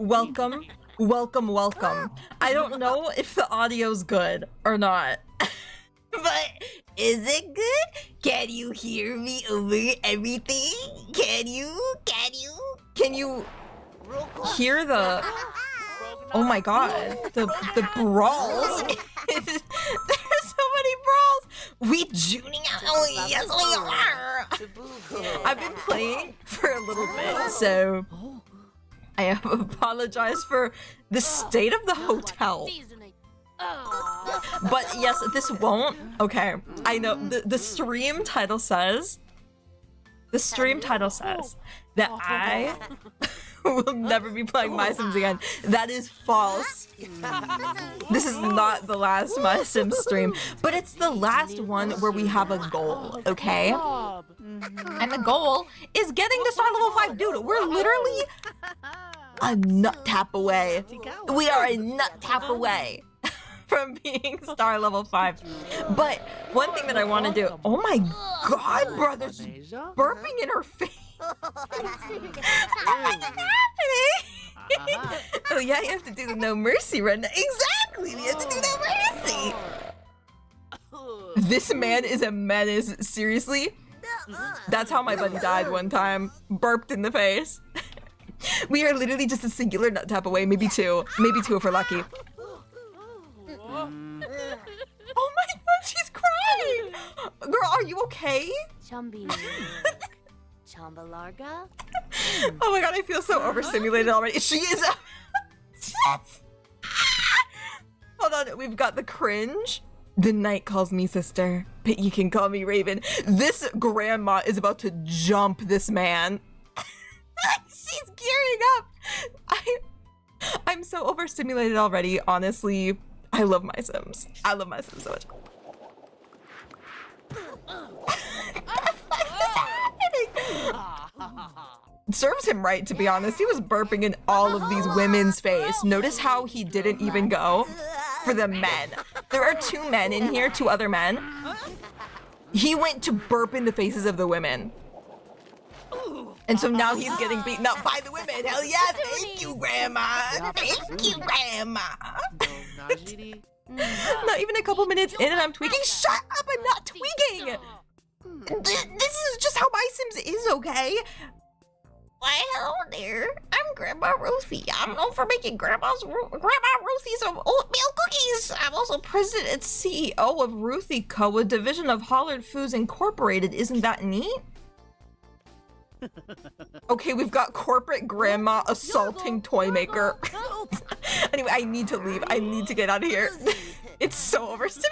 welcome, welcome, welcome. I don't know if the audio's good or not. But is it good? Can you hear me over everything? Can you hear the, oh my god, the brawls? There's so many brawls. We tuning out. Oh, yes, we are. I've been playing for a little bit, so I have apologized for the state of the hotel. But yes, this won't. Okay, I know the stream title says. The stream title says that I will never be playing Mysims again. That is false. This is not the last Mysims stream, but it's the last one where we have a goal, okay? And the goal is getting to star level 5. Dude, we're literally a nut tap away. We are a nut tap away from being star level 5. But one thing that I want to do, oh my god, brother's burping in her face. What is happening? Oh yeah, you have to do the no mercy right now. Exactly, we have to do no mercy. This man is a menace, seriously. That's how my buddy died one time, burped in the face. We are literally just a singular nut tap away, maybe two if we're lucky. Oh my god, she's crying! Girl, are you okay? Chambalarga? Oh my god, I feel so overstimulated already. She is. Hold on, we've got the cringe. The night calls me sister, but you can call me Raven. This grandma is about to jump this man. She's gearing up. I'm so overstimulated already, honestly. I love Mysims. I love Mysims so much. What the fuck is happening? Serves him right, to be honest. He was burping in all of these women's face. Notice how he didn't even go for the men. There are 2 men in here, 2 other men. He went to burp in the faces of the women. And so now he's getting beaten up by the women. Hell yeah, thank you, Grandma. Thank you, Grandma. Not even a couple minutes in and I'm tweaking. Shut up, I'm not tweaking. This is just how Mysims is, okay? Why, hello there. I'm Grandma Ruthie. I'm known for making Grandma Ruthie's oatmeal cookies. I'm also president and CEO of Ruthie Co., a division of Hollard Foods Incorporated. Isn't that neat? Okay, we've got corporate grandma assaulting toy maker. Anyway, I need to leave. I need to get out of here. It's so overstimulating.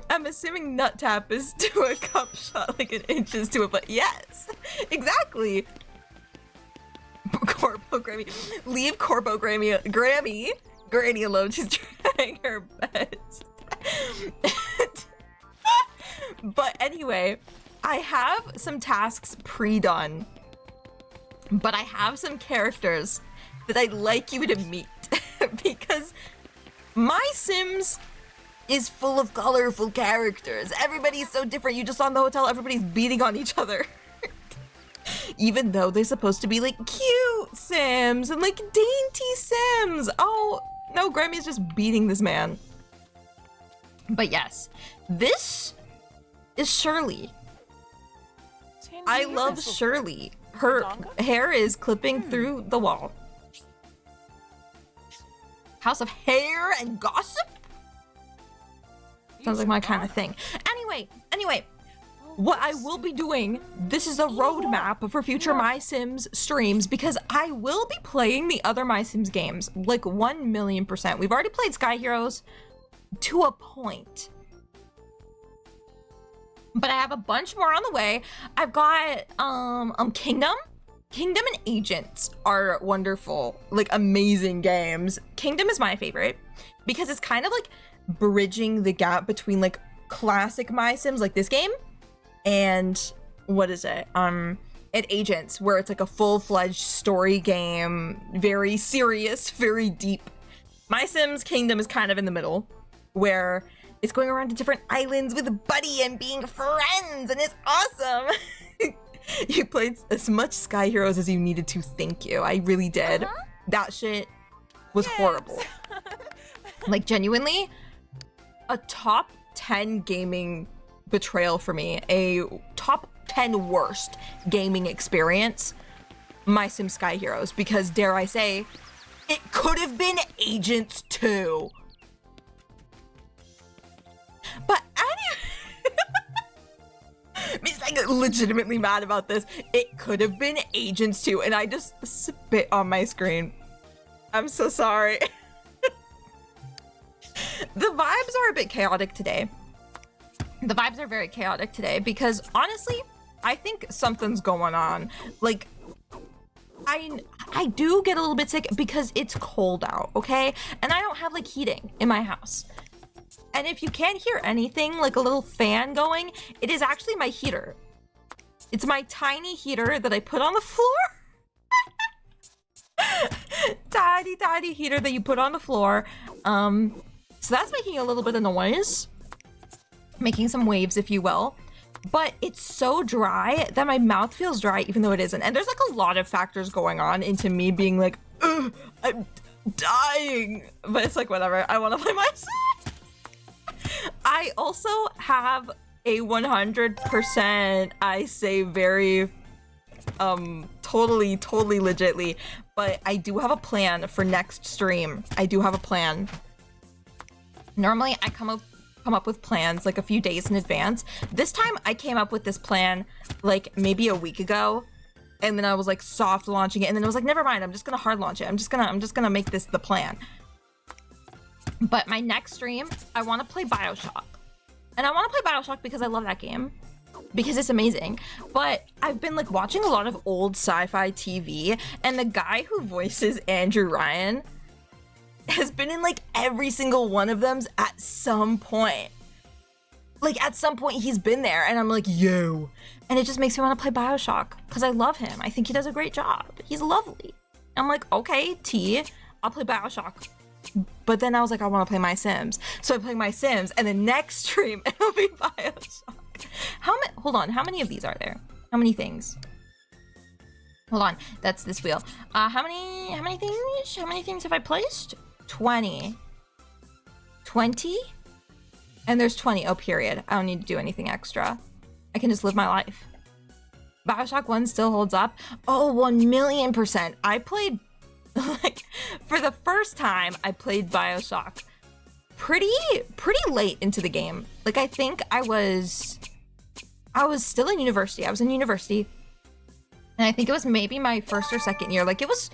I'm assuming nut tap is to a cup shot like an inches to a butt. Yes, exactly. Corpo Grammy. Leave Corpo Granny alone. She's trying her best. But anyway, I have some tasks pre-done, but I have some characters that I'd like you to meet because Mysims is full of colorful characters. Everybody's so different. You just saw in the hotel, everybody's beating on each other. Even though they're supposed to be like cute Sims and like dainty Sims. Oh, no, Grammy's just beating this man. But yes, this is Shirley. I love Shirley. Her hair is clipping through the wall. House of Hair and Gossip? Sounds like my kind of thing. Anyway, what I will be doing, this is a roadmap for future Mysims streams because I will be playing the other Mysims games, like 1,000,000%. We've already played Sky Heroes to a point. But I have a bunch more on the way. I've got Kingdom. Kingdom and Agents are wonderful, like amazing games. Kingdom is my favorite because it's kind of like bridging the gap between like classic Mysims like this game and what is it? And Agents, where it's like a full-fledged story game, very serious, very deep. Mysims Kingdom is kind of in the middle, where it's going around to different islands with Buddy and being friends, and it's awesome. You played as much Sky Heroes as you needed to. Thank you. I really did. That shit was horrible. Like, genuinely, a top 10 gaming betrayal for me. A top 10 worst gaming experience. My Sim Sky Heroes. Because, dare I say, it could have been Agents 2. But anyway, I'm legitimately mad about this. It could have been Agents 2, and I just spit on my screen. I'm so sorry. The vibes are a bit chaotic today. The vibes are very chaotic today because honestly, I think something's going on. Like, I do get a little bit sick because it's cold out, okay? And I don't have like heating in my house. And if you can't hear anything, like a little fan going, it is actually my heater. It's my tiny heater that I put on the floor. Tiny, tiny heater that you put on the floor. So that's making a little bit of noise. Making some waves, if you will. But it's so dry that my mouth feels dry even though it isn't. And there's like a lot of factors going on into me being like, ugh, I'm dying. But it's like, whatever, I want to play myself. I also have a 100%, I say very, totally legitly, but I do have a plan for next stream. I do have a plan. Normally I come up with plans like a few days in advance. This time I came up with this plan like maybe a week ago, and then I was like soft launching it, and then I was like, never mind, I'm just gonna hard launch it. I'm just gonna make this the plan. But my next stream, I want to play BioShock. And I want to play BioShock because I love that game. Because it's amazing. But I've been like watching a lot of old sci-fi TV, and the guy who voices Andrew Ryan has been in like every single one of them at some point. Like at some point he's been there, and I'm like, yo. And it just makes me want to play BioShock because I love him. I think he does a great job. He's lovely. I'm like, okay, T, I'll play BioShock. But then I was like, I want to play My Sims. So I play My Sims, and the next stream it'll be BioShock. Hold on, how many of these are there? How many things? Hold on, that's this wheel. How many things have I placed? 20. 20? And there's 20. Oh, period. I don't need to do anything extra. I can just live my life. BioShock 1 still holds up. Oh, 1,000,000%. I played, like, for the first time, I played BioShock pretty late into the game. Like, I think I was still in university. I was in university. And I think it was maybe my first or second year. Like, it was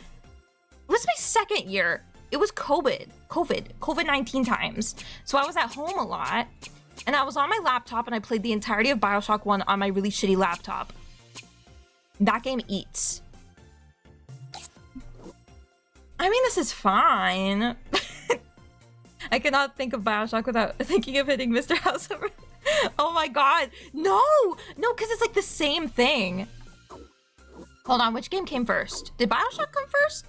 my second year. It was COVID-19 times. So I was at home a lot, and I was on my laptop, and I played the entirety of BioShock 1 on my really shitty laptop. That game eats. I mean, this is fine. I cannot think of BioShock without thinking of hitting Mr. House over. Oh my god. No, because it's like the same thing. Hold on, which game came first? Did BioShock come first?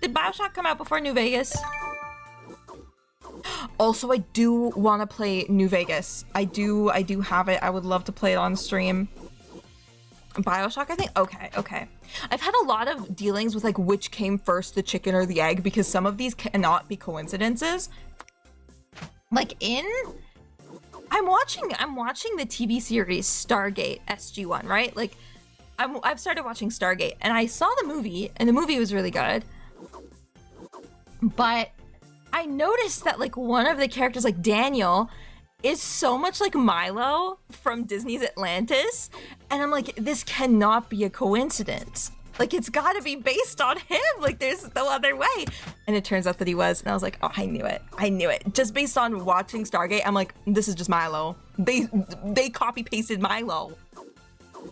Did BioShock come out before New Vegas? Also, I do want to play New Vegas. I do have it. I would love to play it on stream. BioShock, I think? Okay. I've had a lot of dealings with like which came first, the chicken or the egg, because some of these cannot be coincidences. Like I'm watching the TV series Stargate SG-1, right? Like I've started watching Stargate, and I saw the movie, and the movie was really good. But I noticed that like one of the characters, like Daniel, is so much like Milo from Disney's Atlantis. And I'm like, this cannot be a coincidence. Like, it's gotta be based on him. Like, there's no other way. And it turns out that he was. And I was like, oh, I knew it. Just based on watching Stargate, I'm like, this is just Milo. They copy-pasted Milo.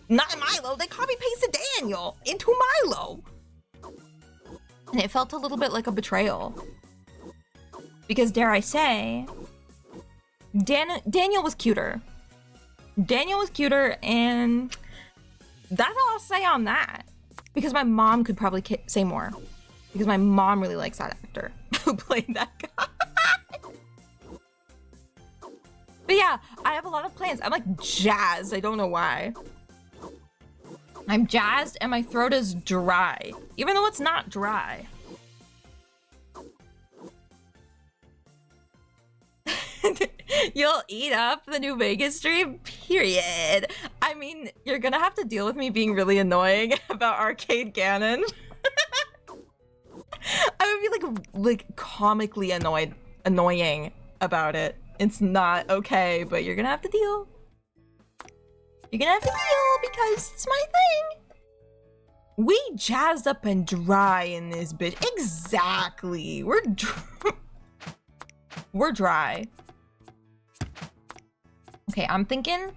Not Milo, they copy-pasted Daniel into Milo. And it felt a little bit like a betrayal. Because, dare I say, Daniel was cuter. Daniel was cuter, and that's all I'll say on that. Because my mom could probably say more. Because my mom really likes that actor who played that guy. But yeah, I have a lot of plans. I'm like jazzed. I don't know why. I'm jazzed and my throat is dry, even though it's not dry. You'll eat up the New Vegas stream, period. I mean, you're gonna have to deal with me being really annoying about Arcade Ganon. I would be like comically annoying about it. It's not okay, but you're gonna have to deal. You're gonna have to deal because it's my thing. We jazzed up and dry in this bitch. Exactly. We're dry. Okay, I'm thinking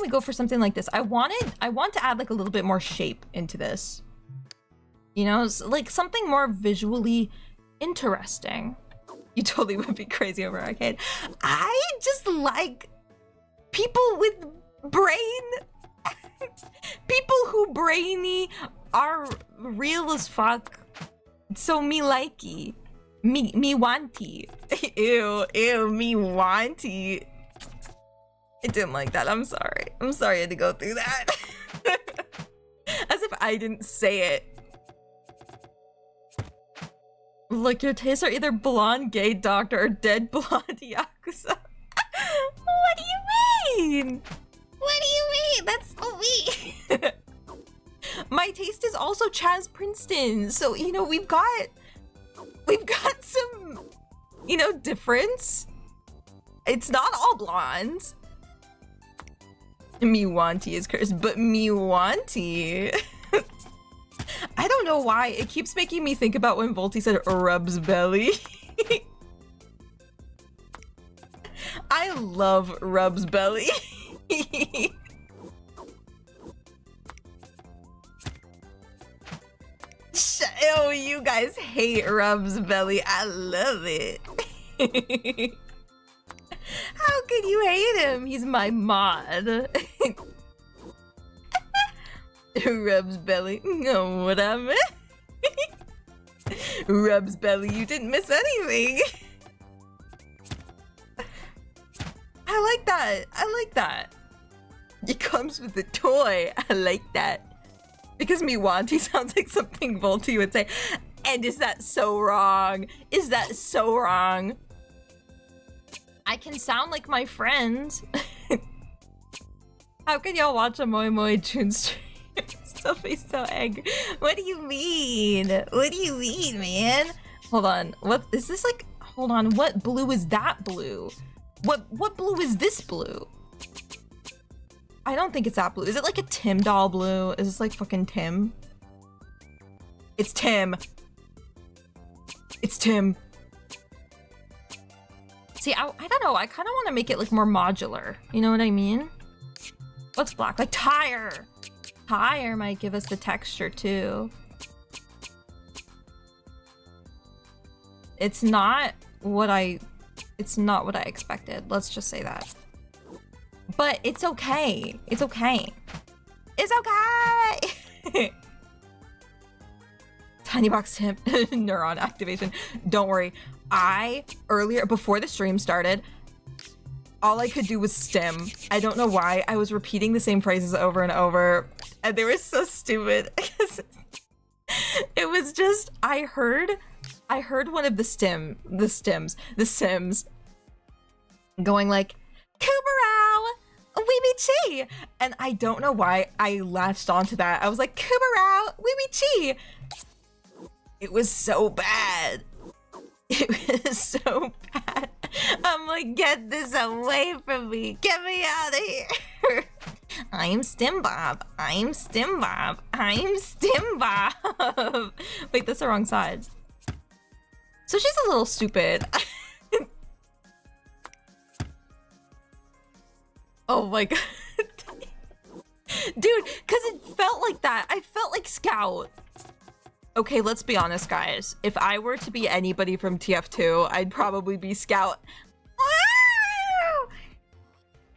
we go for something like this. I want to add like a little bit more shape into this. You know, like something more visually interesting. You totally would be crazy over Arcade. I just like people with brain. People who brainy are real as fuck. So me likey. Me wanty. Ew, me wanty. I didn't like that. I'm sorry. I'm sorry I had to go through that. As if I didn't say it. Look, your tastes are either blonde gay doctor or dead blonde yakuza. What do you mean? What do you mean? That's so me. My taste is also Chaz Princeton. So, you know, we've got some, you know, difference. It's not all blondes. Me wanty is cursed, but me wanty. I don't know why. It keeps making me think about when Volty said rubs belly. I love rubs belly. Oh, you guys hate rubs belly. I love it. How could you hate him? He's my mod. Rubs belly. Know what I meant? Rubs belly, you didn't miss anything. I like that. I like that. It comes with the toy. I like that. Because me wanty sounds like something Volty would say. And is that so wrong? Is that so wrong? I can sound like my friends. How can y'all watch a Moi Moi June stream? Sophie's so angry. What do you mean? What do you mean, man? Hold on. What is this like? Hold on. What blue is that blue? What blue is this blue? I don't think it's that blue. Is it like a Tim doll blue? Is this like fucking Tim? It's Tim. It's Tim. See, I don't know. I kind of want to make it like more modular. You know what I mean? What's black? Like tire. Tire might give us the texture too. It's not what I expected. Let's just say that. But it's okay. It's okay. It's okay. Tiny box tip, neuron activation. Don't worry. Earlier, before the stream started, all I could do was stim. I don't know why. I was repeating the same phrases over and over, and they were so stupid. It was just, I heard one of the Sims going like, Kubarao, Weeby Chi, and I don't know why I latched onto that. I was like, Kubarao, Weeby Chi. It was so bad. It was so bad. I'm like, get this away from me. Get me out of here. I'm Stimbob. I'm Stimbob. I'm Stimbob. Wait, that's the wrong side. So she's a little stupid. Oh my god. Dude, because it felt like that. I felt like Scout. Okay, let's be honest, guys. If I were to be anybody from TF2, I'd probably be Scout.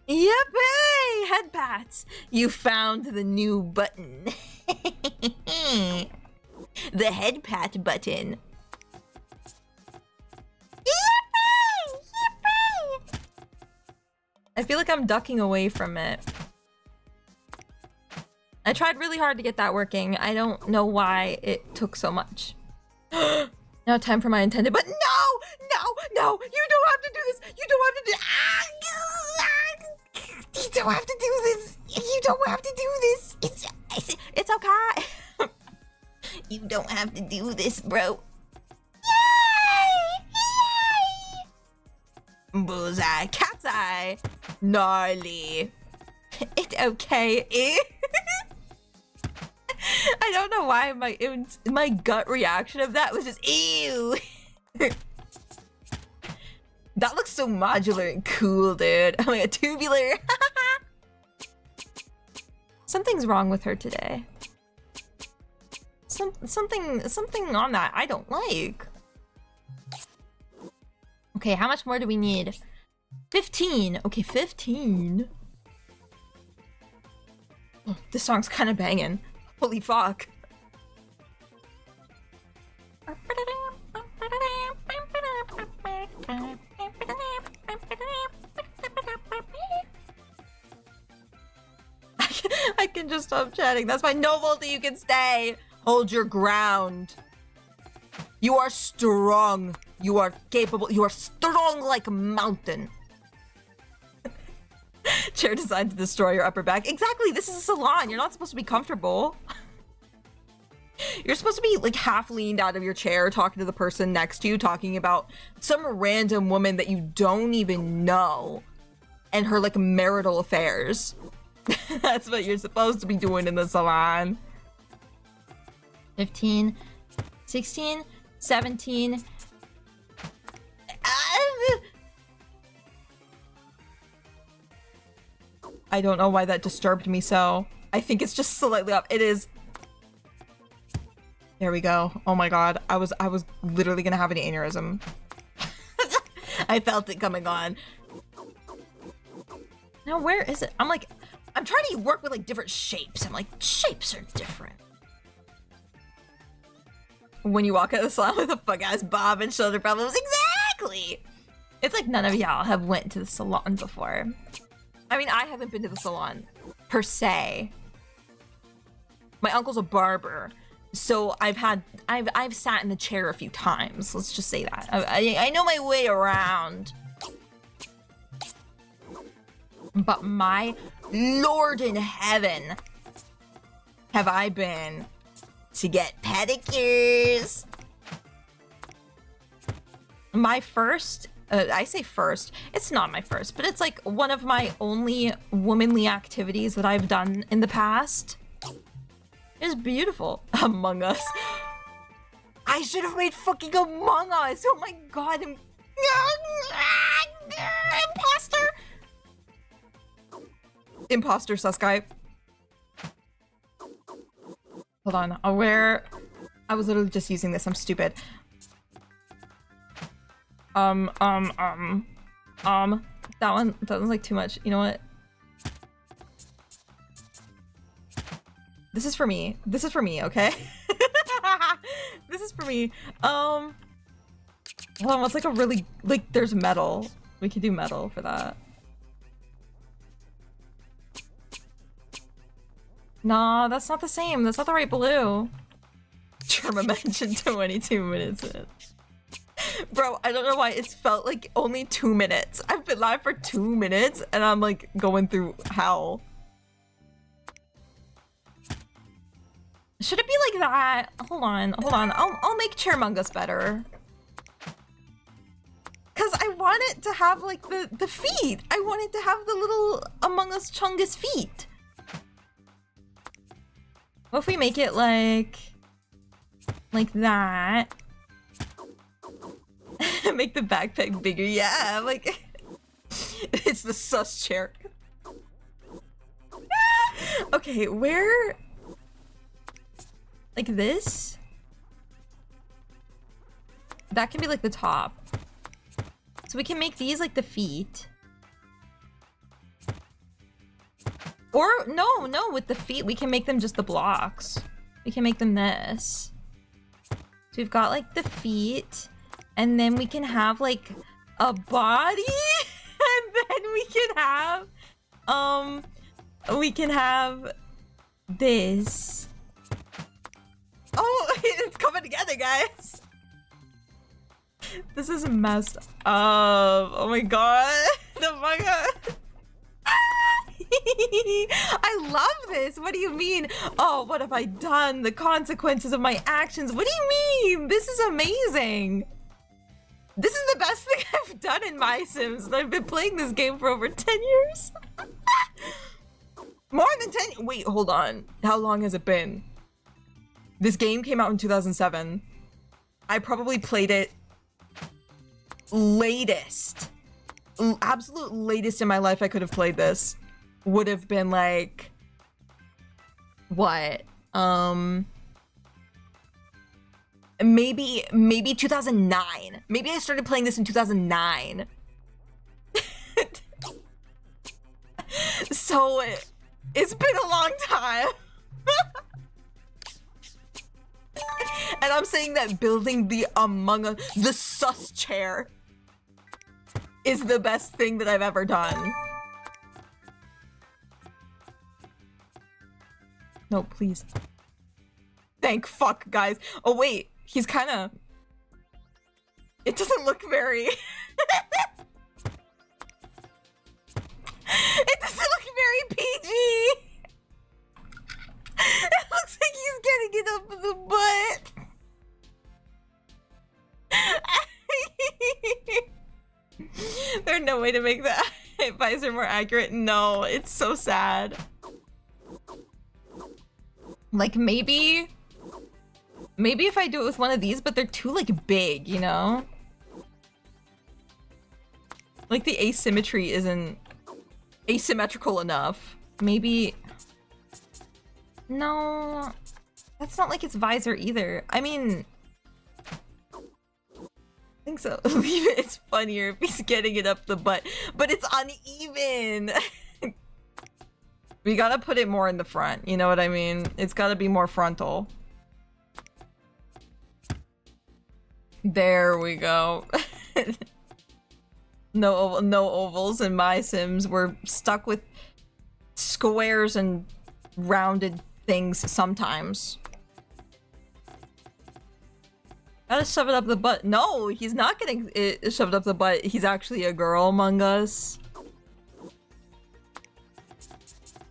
Yippee! Head pats. You found the new button. The head pat button. Yippee! Yippee! I feel like I'm ducking away from it. I tried really hard to get that working. I don't know why it took so much. Now time for my intended, but no! No! You don't have to do this! You don't have to do You don't have to do this! You don't have to do this! It's okay! You don't have to do this, bro. Yay! Yay! Bullseye, cat's eye, gnarly. It's okay. I don't know why my gut reaction of that was just ew. That looks so modular and cool, dude. Oh my god, tubular. Something's wrong with her today. Something on that I don't like. Okay, how much more do we need? 15. Okay, 15. Oh, this song's kind of banging. Holy fuck. I can just stop chatting. That's fine. No, Volta, you can stay. Hold your ground. You are strong. You are capable. You are strong like a mountain. Chair designed to destroy your upper back. Exactly. This is a salon. You're not supposed to be comfortable. You're supposed to be like half leaned out of your chair talking to the person next to you, talking about some random woman that you don't even know and her like marital affairs. That's what you're supposed to be doing in the salon. 15, 16, 17. I don't know why that disturbed me so. I think it's just slightly up. It is. There we go. Oh my god. I was literally gonna have an aneurysm. I felt it coming on. Now where is it? I'm trying to work with like different shapes. I'm like, shapes are different. When you walk out of the salon with a fuck ass bob and shoulder problems. Exactly! It's like none of y'all have went to the salon before. I mean, I haven't been to the salon per se. My uncle's a barber, so I've sat in the chair a few times. Let's just say that. I know my way around. But my Lord in heaven, have I been to get pedicures. My first, I say first, it's not my first, but it's like one of my only womanly activities that I've done in the past. It's beautiful. Among Us. I should have made fucking Among Us. Oh my god. Imposter. Imposter sus guy. Hold on. I was literally just using this. I'm stupid. That one's like too much. You know what? This is for me. This is for me, okay? This is for me. Hold on, what's like a really, like, there's metal. We could do metal for that. Nah, that's not the same. That's not the right blue. Germa mentioned 22 minutes in. Bro, I don't know why it's felt like only 2 minutes. I've been live for 2 minutes and I'm like going through hell. Should it be like that? Hold on. I'll make Chair Among Us better. Cause I want it to have like the feet. I want it to have the little Among Us Chungus feet. What if we make it like that? Make the backpack bigger. Yeah, like it's the sus chair. Okay, where? Like this? That can be like the top. So we can make these like the feet. Or no, with the feet we can make them just the blocks. We can make them this. So we've got like the feet, and then we can have like a body, and then we can have this. Oh, it's coming together, guys. This is messed up. Oh my god. Oh my god. I love this. What do you mean? Oh, what have I done? The consequences of my actions. What do you mean? This is amazing. This is the best thing I've done in Mysims, and I've been playing this game for over 10 years. More than 10. Wait, hold on. How long has it been? This game came out in 2007. I probably played it absolute latest in my life I could have played this would have been like what? Maybe 2009. Maybe I started playing this in 2009. So it's been a long time. And I'm saying that building the Among Us, the sus chair, is the best thing that I've ever done. No, please. Thank fuck, guys. Oh wait, he's kind of... It doesn't look very... It doesn't look very PG. It looks like he's getting it up the butt. There's no way to make the visor more accurate. No, it's so sad. Like maybe if I do it with one of these, but they're too like big, you know? Like the asymmetry isn't asymmetrical enough. Maybe... No, that's not like its visor either. I mean, I think so. It's funnier if he's getting it up the butt, but it's uneven. We gotta put it more in the front, you know what I mean? It's gotta be more frontal. There we go. No ovals in Mysims. We're stuck with squares and rounded things sometimes. Gotta shove it up the butt. No, he's not getting it shoved up the butt. He's actually a girl among us.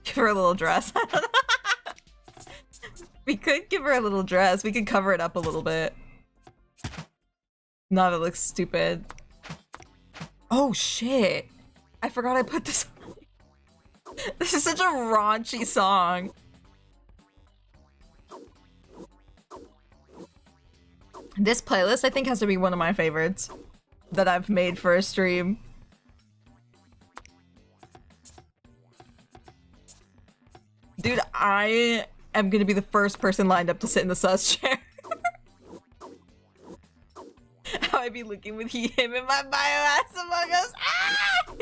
Give her a little dress. We could give her a little dress. We could cover it up a little bit. Not that it looks stupid. Oh shit. I forgot I put this on. This is such a raunchy song. This playlist, I think, has to be one of my favorites that I've made for a stream. Dude, I am gonna be the first person lined up to sit in the sus chair. How I be looking with him in my biomass among us. Ah!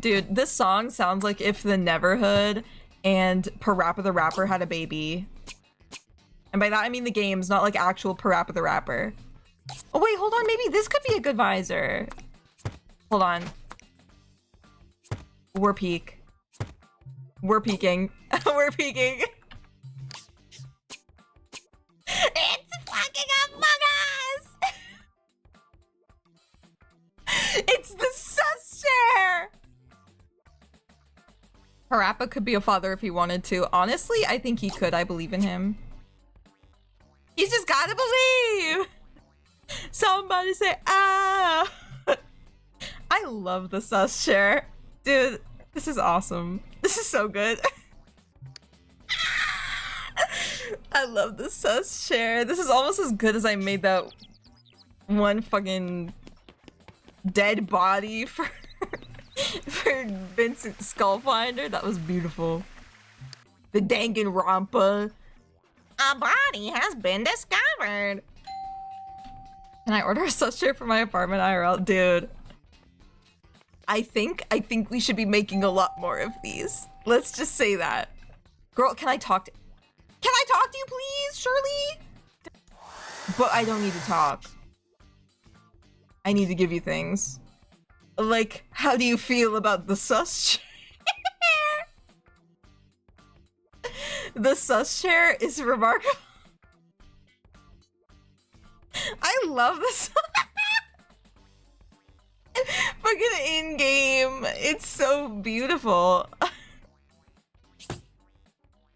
Dude, this song sounds like if the Neverhood and Parappa the Rapper had a baby. And by that I mean the games, not like actual Parappa the Rapper. Oh wait, hold on, maybe this could be a good visor. Hold on. We're peak. We're peaking. We're peaking. It's fucking Among Us! It's the sus chair! Parappa could be a father if he wanted to. Honestly, I think he could. I believe in him. He's just gotta believe! Somebody say, ah! I love the sus chair. Dude, this is awesome. This is so good. I love the sus chair. This is almost as good as I made that one fucking dead body for for Vincent Skullfinder. That was beautiful. The Danganronpa. A body has been discovered. Can I order a sus chair for my apartment IRL? Dude. I think we should be making a lot more of these. Let's just say that. Girl, can I talk to you, please, Shirley? But I don't need to talk. I need to give you things. Like, how do you feel about the sus chair? The sus chair is remarkable. I love this. Fucking in-game. It's so beautiful.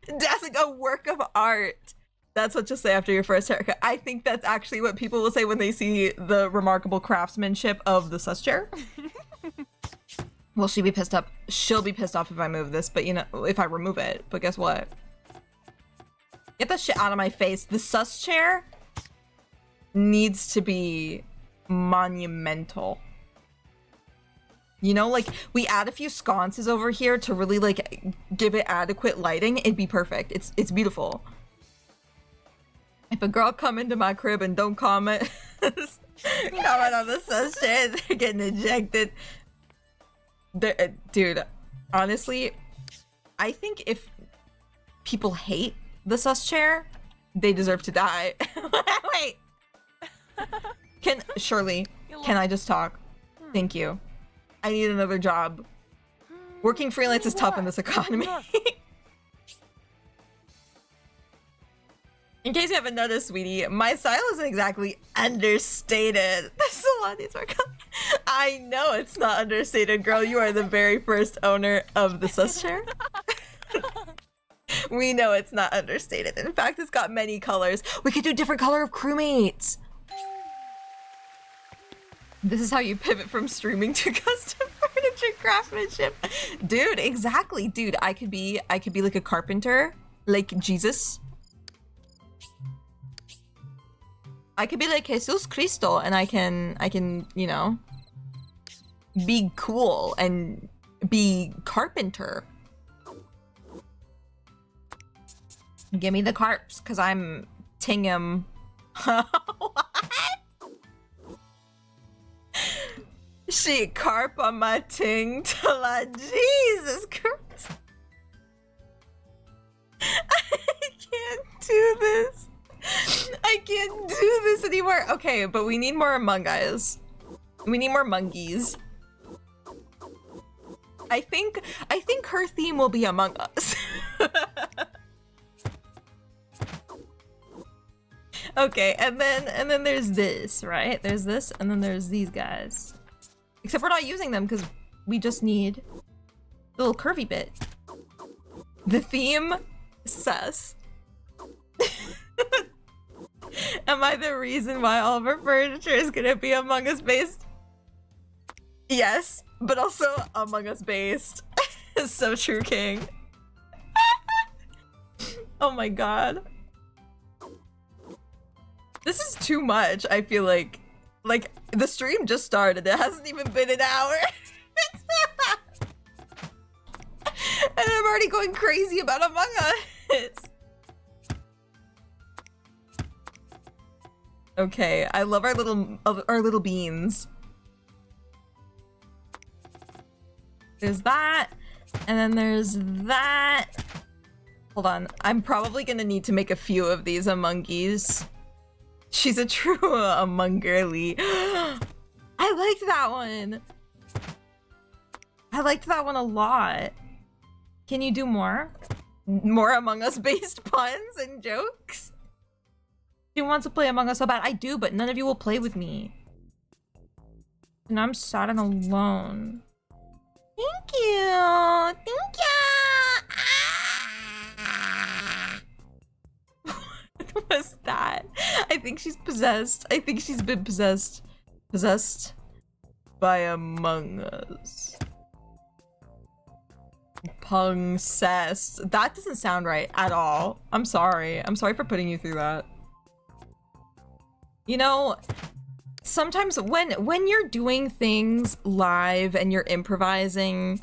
That's like a work of art. That's what you'll say after your first haircut. I think that's actually what people will say when they see the remarkable craftsmanship of the sus chair. Will she be pissed off? She'll be pissed off if I move this, but you know, if I remove it. But guess what? Get that shit out of my face. The sus chair needs to be monumental. You know, like, we add a few sconces over here to really, like, give it adequate lighting. It'd be perfect. It's beautiful. If a girl come into my crib and don't comment, comment on the sus chair, they're getting ejected. Dude, honestly, I think if people hate the sus chair, they deserve to die. Wait. Shirley, can I just talk? Thank you. I need another job. Working freelance is tough in this economy. In case you haven't noticed, sweetie, my style isn't exactly understated. There's a lot of these work. I know it's not understated, girl. You are the very first owner of the sus chair. We know it's not understated. In fact, it's got many colors. We could do different color of crewmates. This is how you pivot from streaming to custom furniture craftsmanship. Dude, exactly. Dude, I could be like a carpenter, like Jesus. I could be like Jesus Cristo, and I can, you know, be cool and be carpenter. Give me the carps, cause I'm Tingham. What? She carp on my ting till I, Jesus Christ. I can't do this. I can't do this anymore. Okay, but we need more Among Us. We need more monkeys. I think her theme will be Among Us. Okay, and then there's this, right? There's this, and then there's these guys. Except we're not using them because we just need the little curvy bit. The theme, sus. Am I the reason why all of our furniture is gonna be Among Us based? Yes, but also Among Us based. So true, King. Oh my god. This is too much, I feel like. Like, the stream just started. It hasn't even been an hour. And I'm already going crazy about Among Us. Okay, I love our little beans. There's that, and then there's that. Hold on, I'm probably gonna need to make a few of these Amongies. She's a true Among Girly. I liked that one. I liked that one a lot. Can you do more? More Among Us based puns and jokes? You want to play Among Us so bad? I do, but none of you will play with me. And I'm sad and alone. Thank you! Thank you! Ah! What was that? I think she's possessed. I think she's been possessed. Possessed by Among Us. Pungsessed. That doesn't sound right at all. I'm sorry. I'm sorry for putting you through that. You know, sometimes when you're doing things live and you're improvising,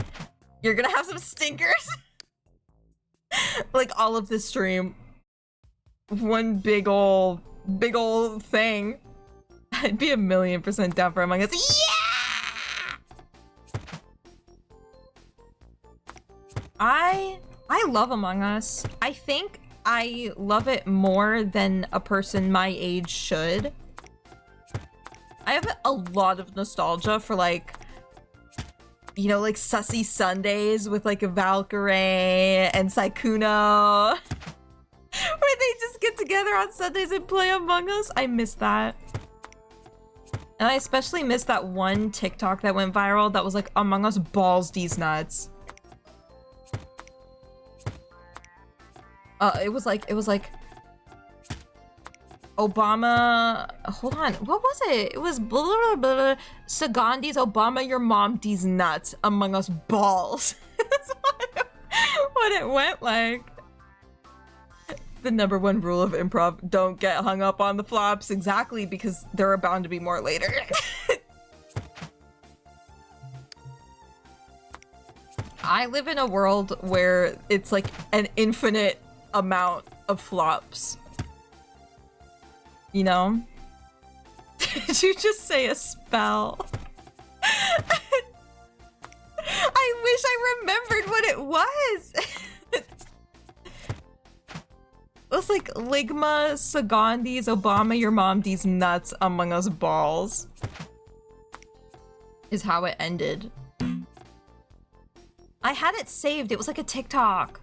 you're gonna have some stinkers. Like all of this stream. One big ol' thing. I'd be 1,000,000% down for Among Us. Yeah! I love Among Us. I think I love it more than a person my age should. I have a lot of nostalgia for like you know, like sussy Sundays with like a Valkyrie and Saikuno. Where they just get together on Sundays and play Among Us. I miss that. And I especially miss that one TikTok that went viral that was like Among Us balls these nuts. It was like Obama, hold on, what was it? It was blah, blah, blah, blah. Sagandi's Obama, your mom, these nuts, Among Us balls. That's what it went like. The #1 rule of improv, don't get hung up on the flops. Exactly, because there are bound to be more later. I live in a world where it's like an infinite amount of flops. You know? Did you just say a spell? I wish I remembered what it was. It was like Ligma, Sagandi's, Obama, your mom, these nuts, Among Us balls. Is how it ended. I had it saved. It was like a TikTok.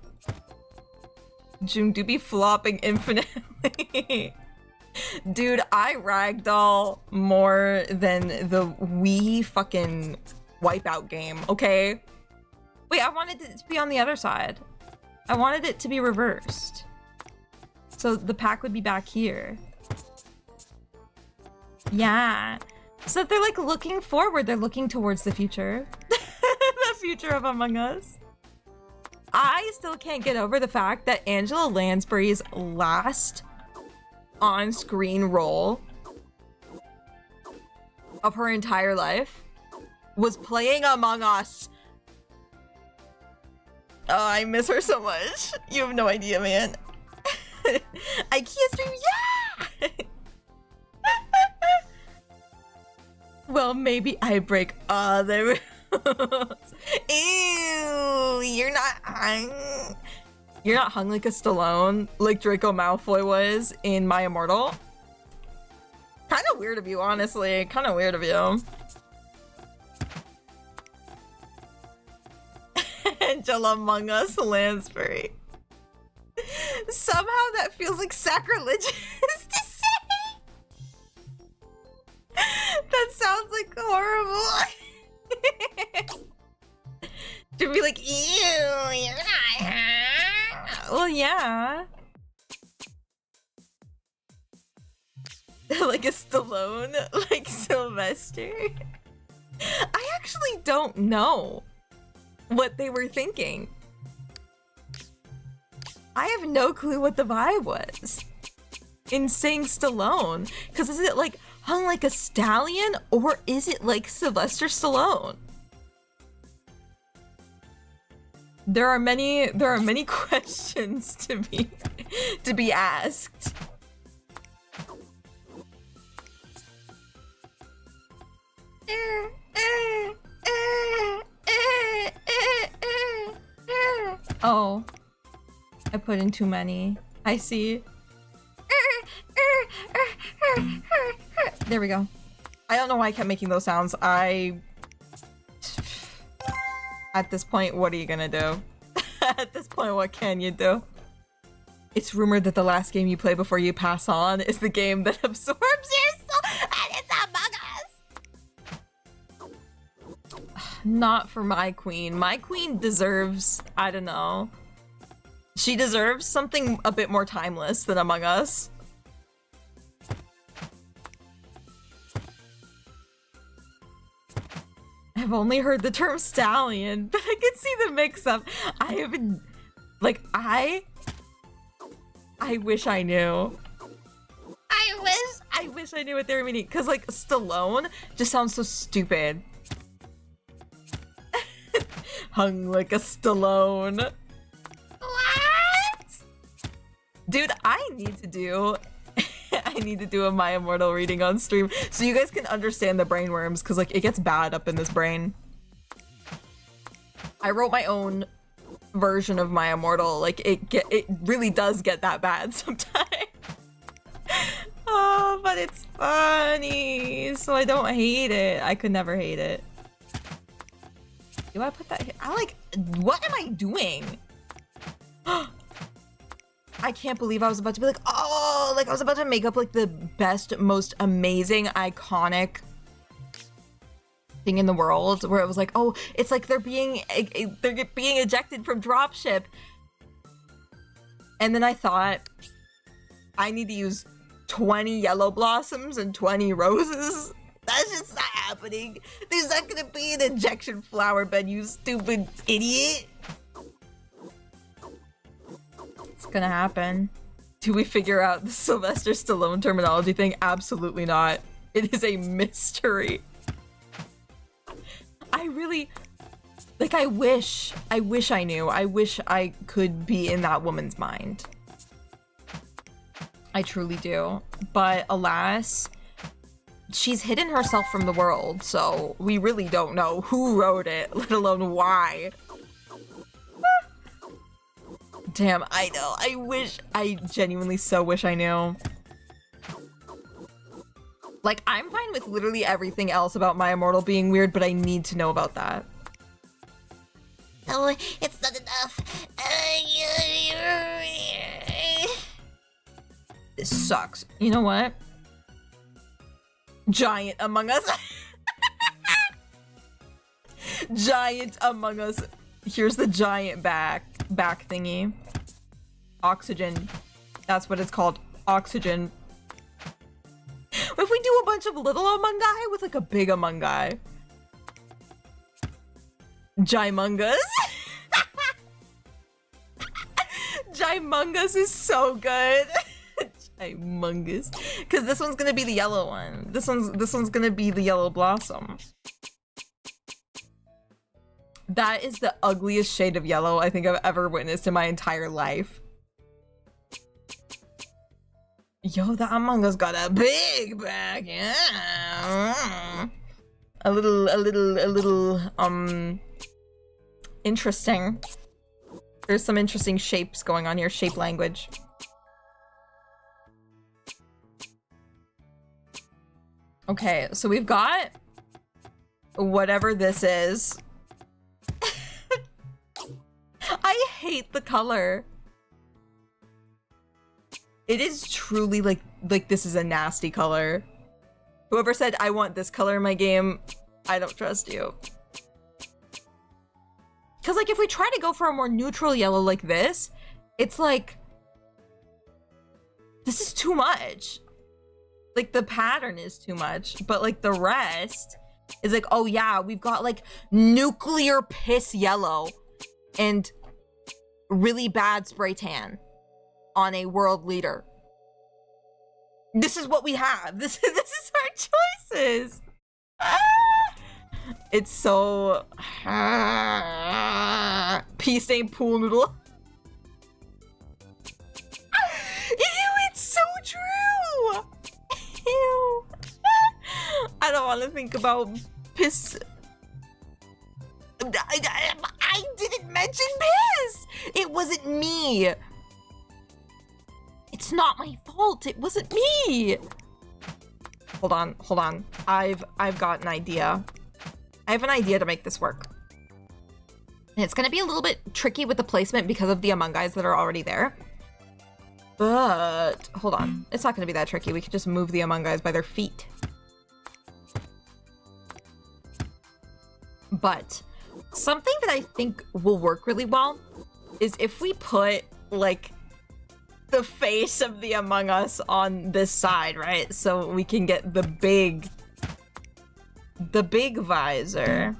June do be flopping infinitely. Dude, I ragdoll more than the Wii fucking Wipeout game, okay? Wait, I wanted it to be on the other side. I wanted it to be reversed. So the pack would be back here. Yeah. So they're like looking forward. They're looking towards the future. The future of Among Us. I still can't get over the fact that Angela Lansbury's last on-screen role of her entire life was playing Among Us. Oh, I miss her so much. You have no idea, man. I can't stream, yeah! Well, maybe I break all the rules. Ew, you're not hung like a Stallone, like Draco Malfoy was in My Immortal. Kind of weird of you, honestly. Kind of weird of you. Angela Among Us Lansbury. Somehow that feels like sacrilegious to say. That sounds like horrible. To be like, ew, you're not. Well, yeah. Like a Stallone, like Sylvester. I actually don't know what they were thinking. I have no clue what the vibe was in saying Stallone. Because is it like hung like a stallion or is it like Sylvester Stallone? There are many questions to be asked. Oh, I put in too many. I see. There we go. I don't know why I kept making those sounds. At this point, what are you gonna do? At this point, what can you do? It's rumored that the last game you play before you pass on is the game that absorbs your soul, and it's Among Us! Not for my queen. My queen deserves, I don't know. She deserves something a bit more timeless than Among Us. I've only heard the term stallion, but I can see the mix-up. I haven't, like, I wish I knew. I wish I knew what they were meaning, because, like, Stallone just sounds so stupid. Hung like a Stallone. What? Dude, I need to do a My Immortal reading on stream so you guys can understand the brainworms, because like it gets bad up in this brain. I wrote my own version of My Immortal. Like it really does get that bad sometimes. Oh, but it's funny, so I don't hate it. I could never hate it. Do I put that here? What am I doing? I can't believe I was about to be like, oh, like I was about to make up like the best, most amazing, iconic thing in the world, where it was like, oh, it's like they're being ejected from dropship. And then I thought, I need to use 20 yellow blossoms and 20 roses. That's just not happening. There's not gonna be an injection flower bed, you stupid idiot. It's gonna happen. Do we figure out the Sylvester Stallone terminology thing? Absolutely not. It is a mystery. I really, like, I wish I knew. I wish I could be in that woman's mind. I truly do. But alas, she's hidden herself from the world, so we really don't know who wrote it, let alone why. Damn, I know. I genuinely so wish I knew. Like, I'm fine with literally everything else about My Immortal being weird, but I need to know about that. Oh, it's not enough. This sucks. You know what? Giant Among Us. Giant Among Us. Here's the giant back thingy. Oxygen. That's what it's called. Oxygen. If we do a bunch of little Among Us with like a big Among Us. Gimungus. Gimungus is so good. Gimungus. Because this one's gonna be the yellow one. This one's gonna be the yellow blossom. That is the ugliest shade of yellow I think I've ever witnessed in my entire life. Yo, the Among Us got a big back, yeah. A little, interesting. There's some interesting shapes going on here, shape language. Okay, so we've got whatever this is. I hate the color. It is truly like this is a nasty color. Whoever said I want this color in my game, I don't trust you. Because like if we try to go for a more neutral yellow like this, it's like, this is too much. Like the pattern is too much, but like the rest is like, oh yeah, we've got like nuclear piss yellow and really bad spray tan on a world leader. This is what we have. This is our choices. It's so pea stained pool noodle. Ew, it's so true. Ew. I don't want to think about piss. I didn't mention piss. It wasn't me. It's not my fault. It wasn't me. Hold on. I've got an idea. I have an idea to make this work. And it's gonna be a little bit tricky with the placement because of the Among Us that are already there. But hold on. It's not gonna be that tricky. We can just move the Among Us by their feet. But something that I think will work really well is if we put like the face of the Among Us on this side, right? So we can get the big visor.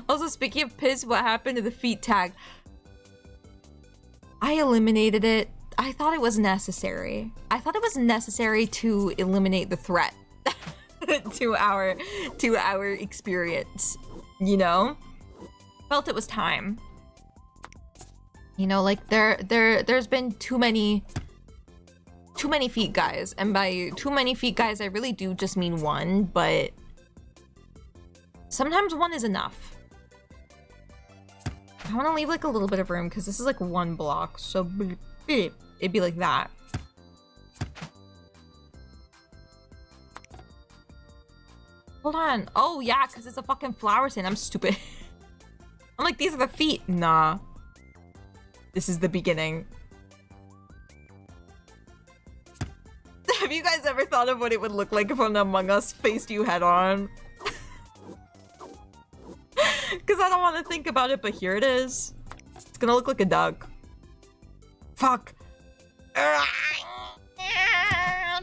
Also, speaking of piss, what happened to the feet tag? I eliminated it. I thought it was necessary. I thought it was necessary to eliminate the threat to our experience, you know? Felt it was time. You know, like there's been too many feet guys, and by too many feet guys I really do just mean one, but sometimes one is enough. I want to leave like a little bit of room because this is like one block, so it'd be like that. Hold on. Oh, yeah, because it's a fucking flower stand. I'm stupid. I'm like, these are the feet. Nah. This is the beginning. Have you guys ever thought of what it would look like if an Among Us faced you head on? Because I don't want to think about it, but here it is. It's gonna look like a duck. Fuck.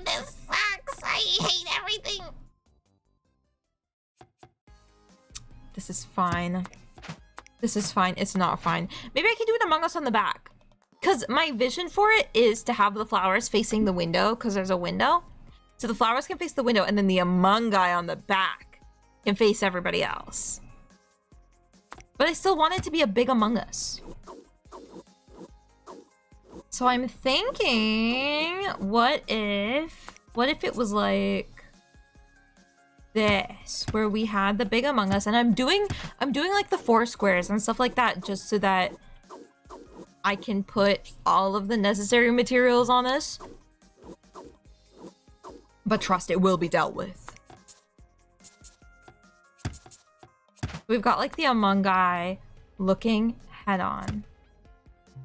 This sucks. I hate everything. This is fine. This is fine. It's not fine. Maybe I can do an Among Us on the back. Because my vision for it is to have the flowers facing the window, because there's a window. So the flowers can face the window, and then the Among Guy on the back can face everybody else. But I still want it to be a big Among Us. So I'm thinking, what if it was like this, where we had the big Among Us, and I'm doing like the 4 squares and stuff like that, just so that I can put all of the necessary materials on this. But trust, it will be dealt with. We've got like the Among Guy looking head on.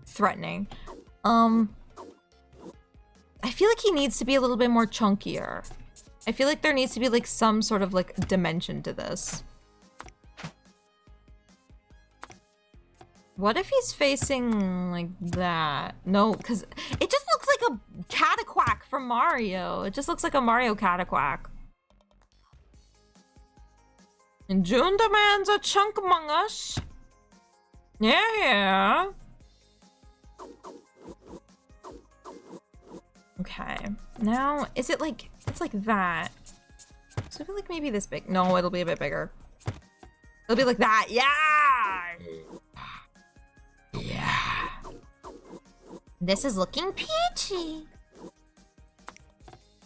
Threatening. I feel like he needs to be a little bit more chunkier. I feel like there needs to be like some sort of like dimension to this. What if he's facing like that? No, because it just looks like a Cataquack from Mario. It just looks like a Mario Cataquack. And June demands a chunk among us. Yeah. Okay. Now, is it like, it's like that. So I feel like maybe this big. No, it'll be a bit bigger. It'll be like that. Yeah. Yeah. This is looking peachy.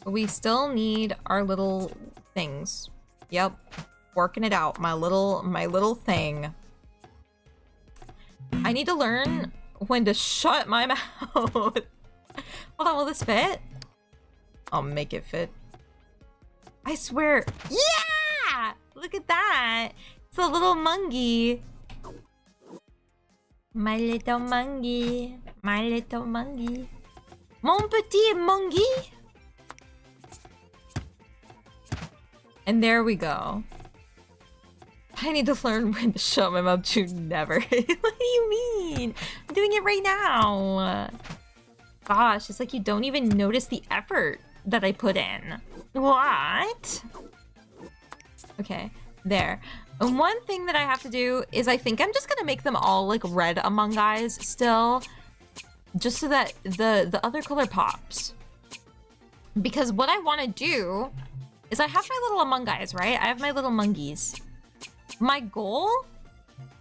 We still need our little things. Yep. Working it out. My little thing. I need to learn when to shut my mouth. Hold on, will this fit? I'll make it fit. I swear. Yeah! Look at that. It's a little mungie. My little mungie. My little mungie. Mon petit mungie. And there we go. I need to learn when to shut my mouth to never. What do you mean? I'm doing it right now. Gosh, it's like you don't even notice the effort that I put in. What? Okay, there. And one thing that I have to do is I think I'm just gonna make them all like red Among Us still. Just so that the other color pops. Because what I want to do is I have my little Among Us, right? I have my little mungies. My goal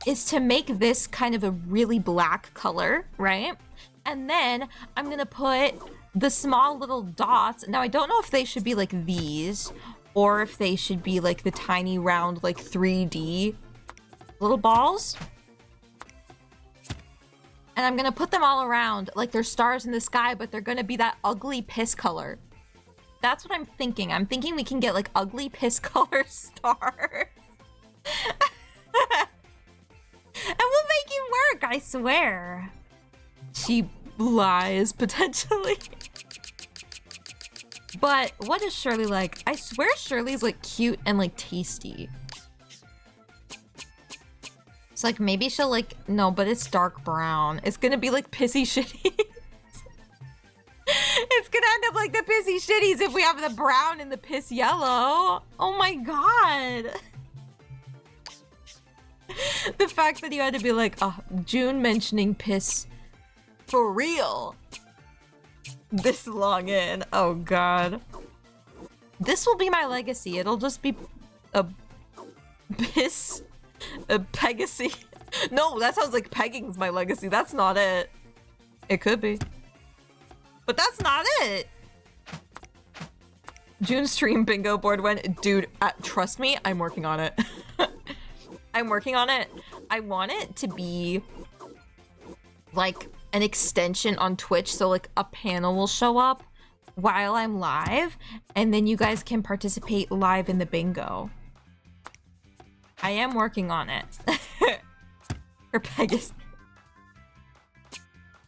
is to make this kind of a really black color, right? And then I'm gonna put the small little dots. Now I don't know if they should be like these or if they should be like the tiny round like 3D little balls. And I'm gonna put them all around like they're stars in the sky, but they're gonna be that ugly piss color. That's what I'm thinking. I'm thinking we can get like ugly piss color stars. And we'll make it work, I swear. She lies, potentially. But what is Shirley like? I swear Shirley's like cute and like tasty. It's like maybe she'll like, no, but it's dark brown. It's gonna be like pissy shitties. It's gonna end up like the pissy shitties if we have the brown and the piss yellow. Oh my god. The fact that you had to be like, oh, June mentioning piss for real this long in. Oh god. This will be my legacy. It'll just be a piss, a pegacy. No, that sounds like pegging's my legacy. That's not it. It could be. But that's not it. June stream bingo board went, dude, trust me, I'm working on it. I'm working on it. I want it to be like an extension on Twitch, so like a panel will show up while I'm live, and then you guys can participate live in the bingo. I am working on it. Or Pegasus.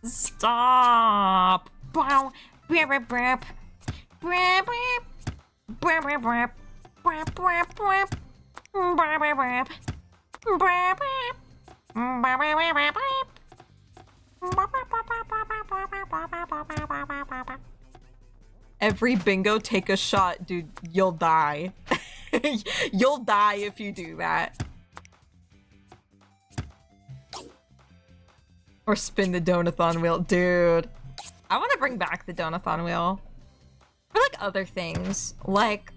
Stop. Every bingo, take a shot, dude. You'll die. You'll die if you do that. Or spin the donathon wheel, dude. I want to bring back the donathon wheel for like other things. Like,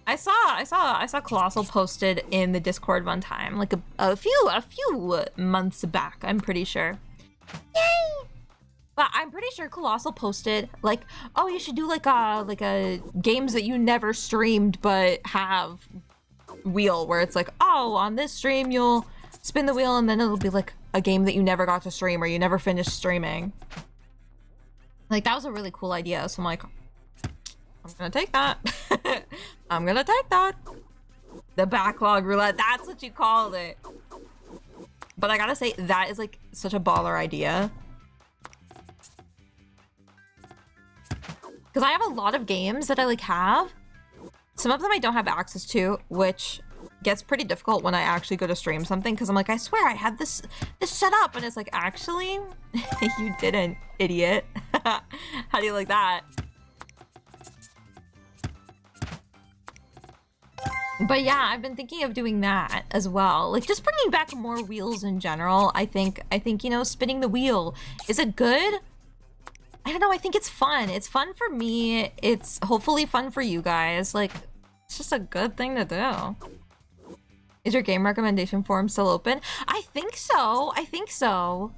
I saw Colossal posted in the Discord one time, like a few months back. I'm pretty sure. Yay! But I'm pretty sure Colossal posted like, oh, you should do like a games that you never streamed but have wheel where it's like, oh, on this stream you'll spin the wheel and then it'll be like a game that you never got to stream or you never finished streaming. Like, that was a really cool idea. So I'm like, I'm gonna take that. I'm gonna take that. The backlog roulette, that's what you called it. But I gotta say, that is like such a baller idea. Because I have a lot of games that I like have. Some of them I don't have access to, which gets pretty difficult when I actually go to stream something. Because I'm like, I swear I had this set up. And it's like, actually, you didn't, idiot. How do you like that? But yeah, I've been thinking of doing that as well. Like, just bringing back more wheels in general. I think, you know, spinning the wheel is a good... I don't know, I think it's fun. It's fun for me. It's hopefully fun for you guys. Like, it's just a good thing to do. Is your game recommendation forum still open? I think so. I think so.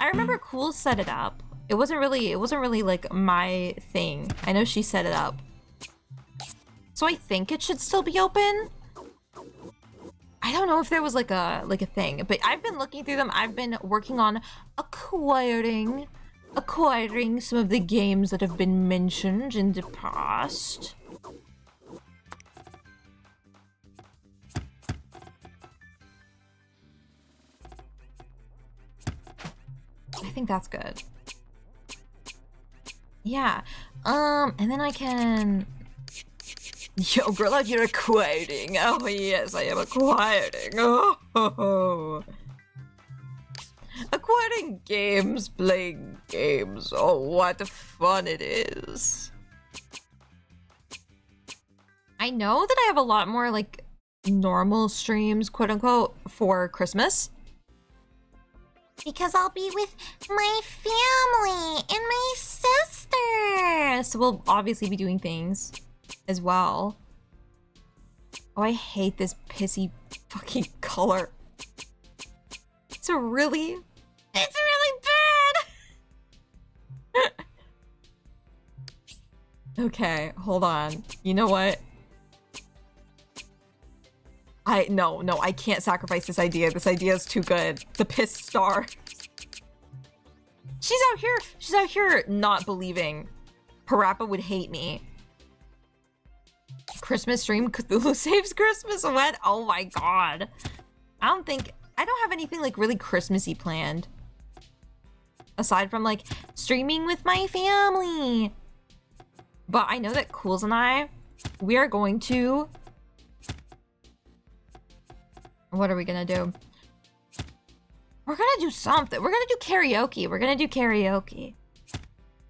I remember Cool set it up. It wasn't really like my thing. I know she set it up. So I think it should still be open. I don't know if there was like a thing, but I've been looking through them. I've been working on acquiring some of the games that have been mentioned in the past. I think that's good. Yeah. And then I can... Yo, girl, like you're acquiring. Oh, yes, I am acquiring. Oh. Acquiring games, playing games. Oh, what fun it is. I know that I have a lot more, like, normal streams, quote-unquote, for Christmas. Because I'll be with my family and my sister. So we'll obviously be doing things as well. Oh, I hate this pissy fucking color. It's really bad. Okay, hold on. You know what? No, I can't sacrifice this idea. This idea is too good. The piss star. She's out here not believing Parappa would hate me. Christmas stream, Cthulhu saves Christmas. What? Oh my god. I don't have anything like really Christmassy planned. Aside from like streaming with my family. But I know that Cools and I, we are going to... What are we gonna do? We're gonna do something. We're gonna do karaoke.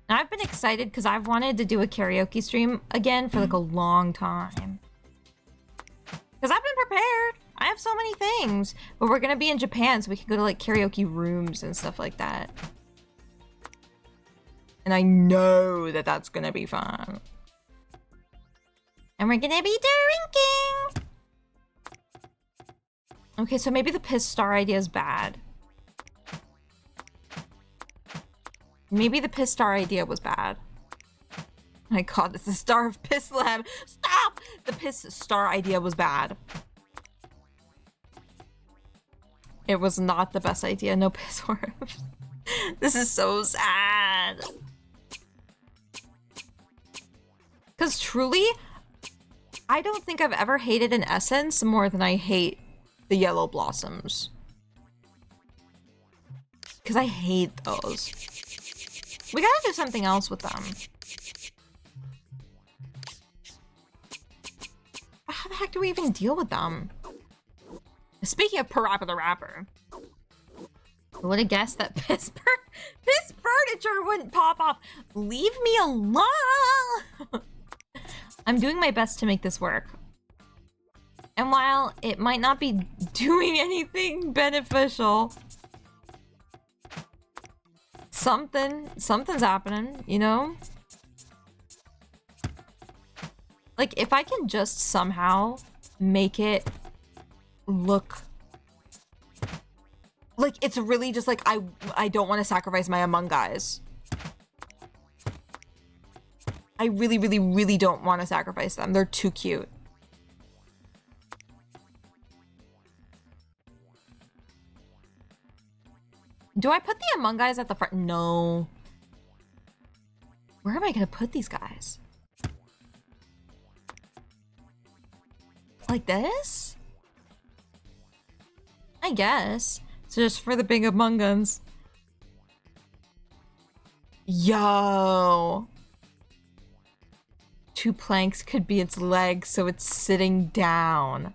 And I've been excited because I've wanted to do a karaoke stream again for like a long time. Because I've been prepared. I have so many things. But we're gonna be in Japan so we can go to like karaoke rooms and stuff like that. And I know that that's gonna be fun. And we're gonna be drinking. Okay, so maybe the piss star idea is bad. Maybe the piss star idea was bad. My god, it's the star of piss lamb. Stop! The piss star idea was bad. It was not the best idea. No piss orbs. This is so sad. Because truly, I don't think I've ever hated an essence more than I hate the yellow blossoms. Because I hate those. We gotta do something else with them. How the heck do we even deal with them? Speaking of Parappa the Rapper, who would have guessed that this furniture wouldn't pop off? Leave me alone! I'm doing my best to make this work. And while it might not be doing anything beneficial, something's happening, you know? Like, if I can just somehow make it look like it's really just like I don't want to sacrifice my Among Us. I really, really, really don't want to sacrifice them. They're too cute. Do I put the Among Us at the front? No. Where am I gonna put these guys? Like this? I guess. So just for the big Among Us. Yo. 2 planks could be its legs, so it's sitting down.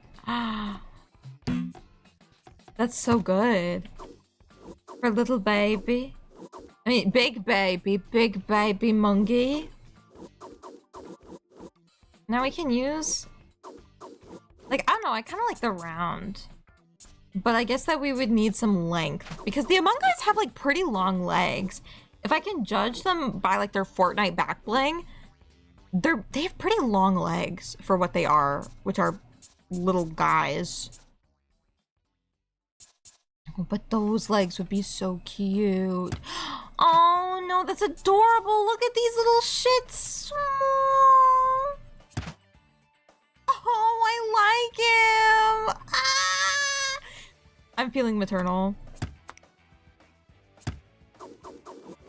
That's so good. For little baby. I mean, big baby monkey. Now we can use... Like, I don't know, I kind of like the round. But I guess that we would need some length. Because the Among Us have, like, pretty long legs. If I can judge them by, like, their Fortnite back bling, they have pretty long legs for what they are, which are little guys. But those legs would be so cute. Oh, no, that's adorable. Look at these little shits. Oh, I like him. Ah! I'm feeling maternal.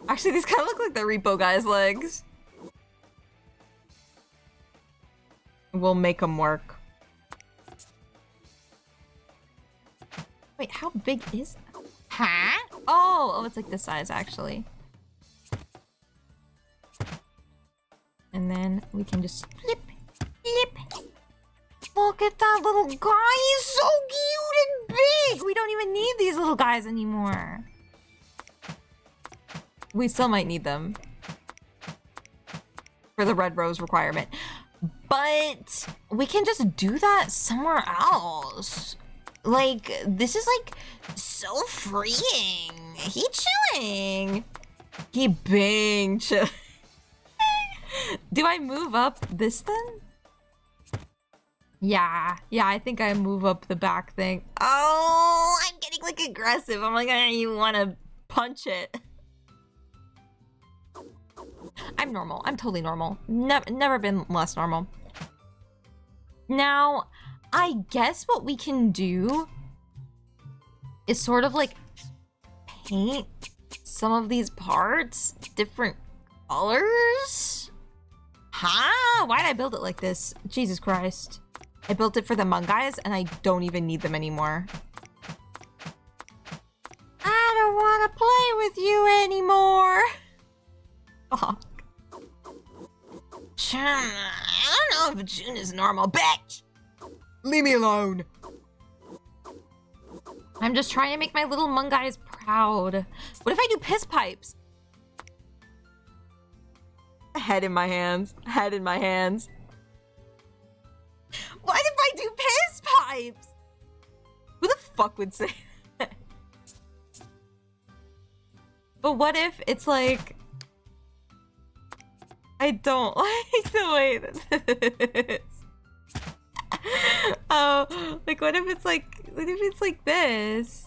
Actually, these kind of look like the Repo guy's legs. We'll make them work. Wait, how big is that? Huh? Oh, it's like this size, actually. And then we can just flip, flip. Look at that little guy. He's so cute and big. We don't even need these little guys anymore. We still might need them for the red rose requirement. But we can just do that somewhere else. Like, this is like so freeing. He chilling. He bang chill. Do I move up this then? Yeah, I think I move up the back thing. Oh, I'm getting like aggressive. I'm like, you want to punch it. I'm normal. I'm totally normal. Never been less normal. Now, I guess what we can do is sort of like paint some of these parts different colors. Huh? Why did I build it like this? Jesus Christ. I built it for the Among Us and I don't even need them anymore. I don't want to play with you anymore. Fuck. I don't know if June is normal, bitch! Leave me alone! I'm just trying to make my little Among Us proud. What if I do piss pipes? Head in my hands. Head in my hands. What if I do piss pipes? Who the fuck would say that? But what if it's like... I don't like the way that this. Oh, like what if it's like this?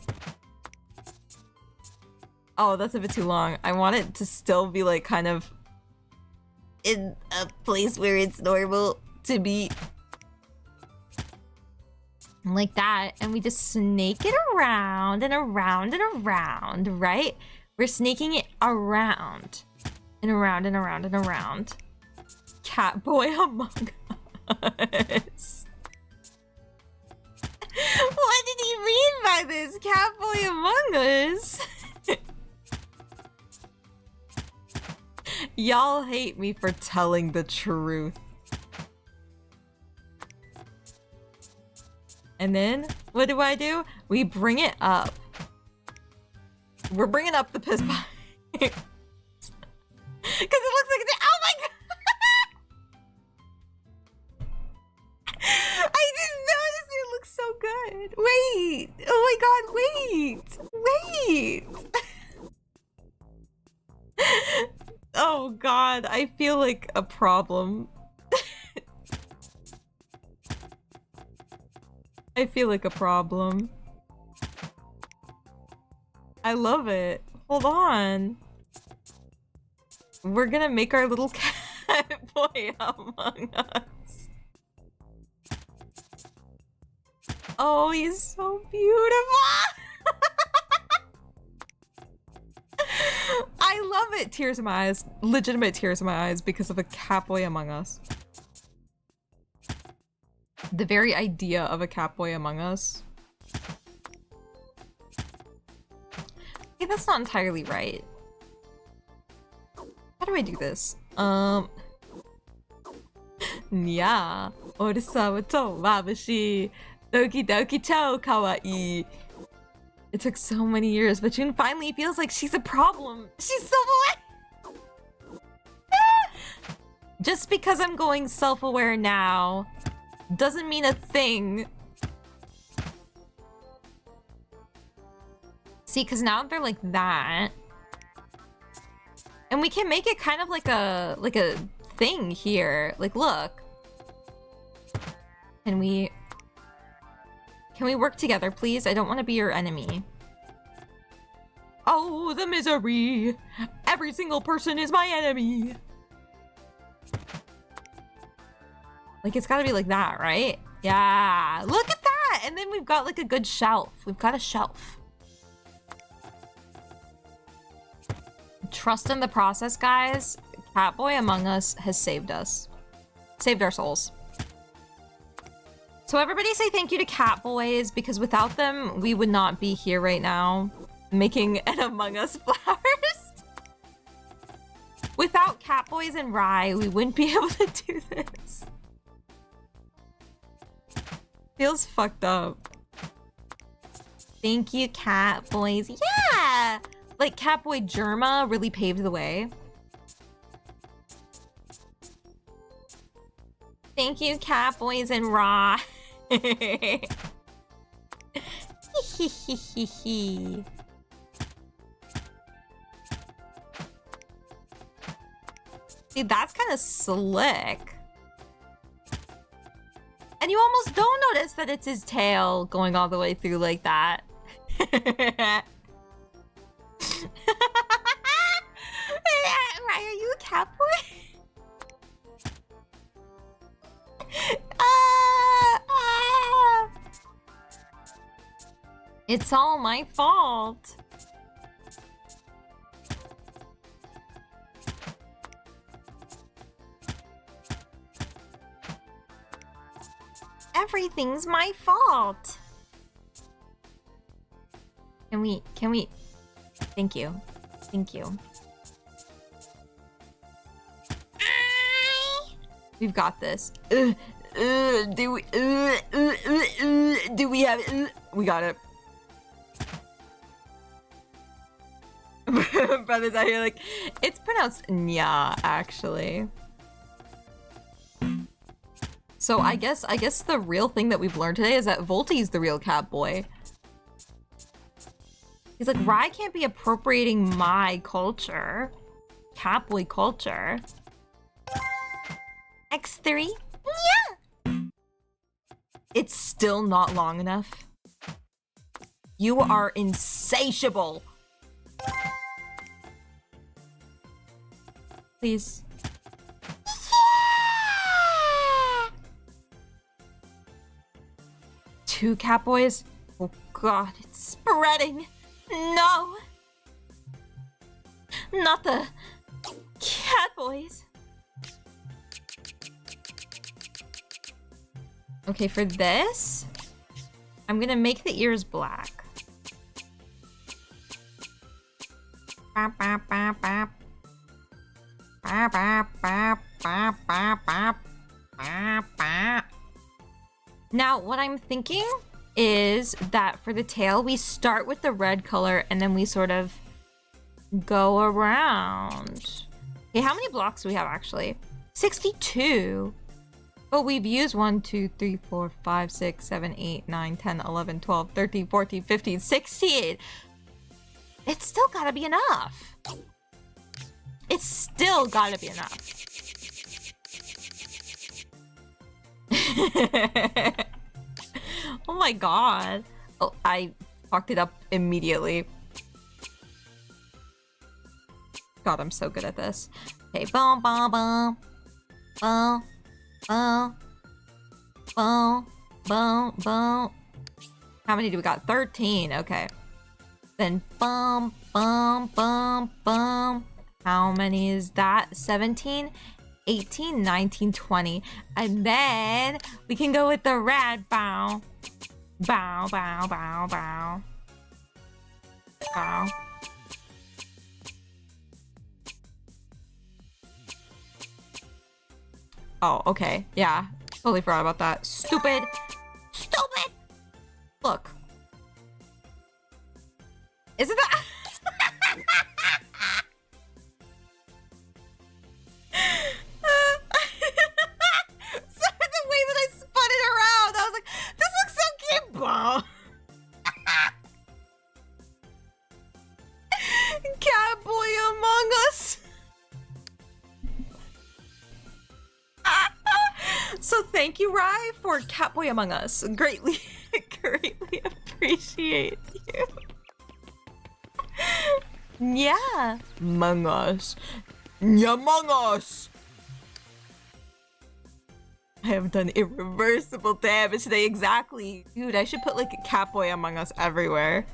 Oh, that's a bit too long. I want it to still be like kind of in a place where it's normal to be like that, and we just snake it around and around and around, right? We're sneaking it around. And around and around and around. Catboy Among Us. What did he mean by this? Catboy Among Us? Y'all hate me for telling the truth. And then, what do? We bring it up. We're bringing up the piss pipe. Because it looks like it's... Oh my god! I didn't notice it looks so good. Wait! Oh my god, wait! Wait! Oh god, I feel like a problem. I feel like a problem. I love it. Hold on. We're gonna make our little cat boy Among Us. Oh, he's so beautiful. I love it. Tears in my eyes. Legitimate tears in my eyes because of a Catboy Among Us. The very idea of a Catboy Among Us. Okay, that's not entirely right. How do I do this? Yeah. Orusa wa to mabushii. Doki doki chao kawaii. It took so many years, but June finally feels like she's a problem. She's self-aware. Just because I'm going self-aware now doesn't mean a thing. See, because now they're like that. And we can make it kind of like a thing here. Like, look. Can we work together, please? I don't want to be your enemy. Oh, the misery. Every single person is my enemy. Like, it's gotta be like that, right? Yeah, look at that! And then we've got like a good shelf. We've got a shelf. Trust in the process, guys. Catboy Among Us has saved us. Saved our souls. So everybody say thank you to Catboys, because without them, we would not be here right now making an Among Us flowers. Without Catboys and Rye, we wouldn't be able to do this. Feels fucked up. Thank you, Catboys. Yeah! Like, Catboy Germa really paved the way. Thank you, Catboys and Raw. See, that's kind of slick. And you almost don't notice that it's his tail going all the way through like that. Right, are you a Catboy? It's all my fault. Everything's my fault. Can we? Thank you. Thank you. We've got this. Do we have it? We got it. Brothers out here like, it's pronounced nya, actually. So I guess the real thing that we've learned today is that Volty's the real Catboy. He's like, Rye can't be appropriating my culture. Catboy culture. X3? Yeah! It's still not long enough. You are insatiable. Please. Yeah! 2 Catboys? Oh god, it's spreading. No! Not the cat boys. Okay, for this, I'm gonna make the ears black. Bap, bap, bap, bap. Bap, bap, bap, bap, bap, bap. Bap, bap. Now, what I'm thinking is that for the tail, we start with the red color and then we sort of go around. Okay, how many blocks do we have actually? 62. But we've used 1, 2, 3, 4, 5, 6, 7, 8, 9, 10, 11, 12, 13, 14, 15, 16. It's still gotta be enough. It's still gotta be enough. Oh my god. Oh, I fucked it up immediately. God, I'm so good at this. Okay, boom, boom, boom. Boom, boom. Boom, boom, boom. How many do we got? 13, okay. Then boom, boom, boom, boom. How many is that? 17, 18, 19, 20. And then we can go with the red bow. Bow, bow, bow, bow. Bow. Oh, okay. Yeah. Totally forgot about that. Stupid. Stupid! Look. Isn't that... Sorry, the way that I spun it around, I was like, this looks so cute. Wow. Catboy Among Us. So thank you, Rye, for Catboy Among Us. Greatly, greatly appreciate you. Yeah. Among Us. Among Us. I have done irreversible damage today, exactly. Dude, I should put like a Catboy Among Us everywhere.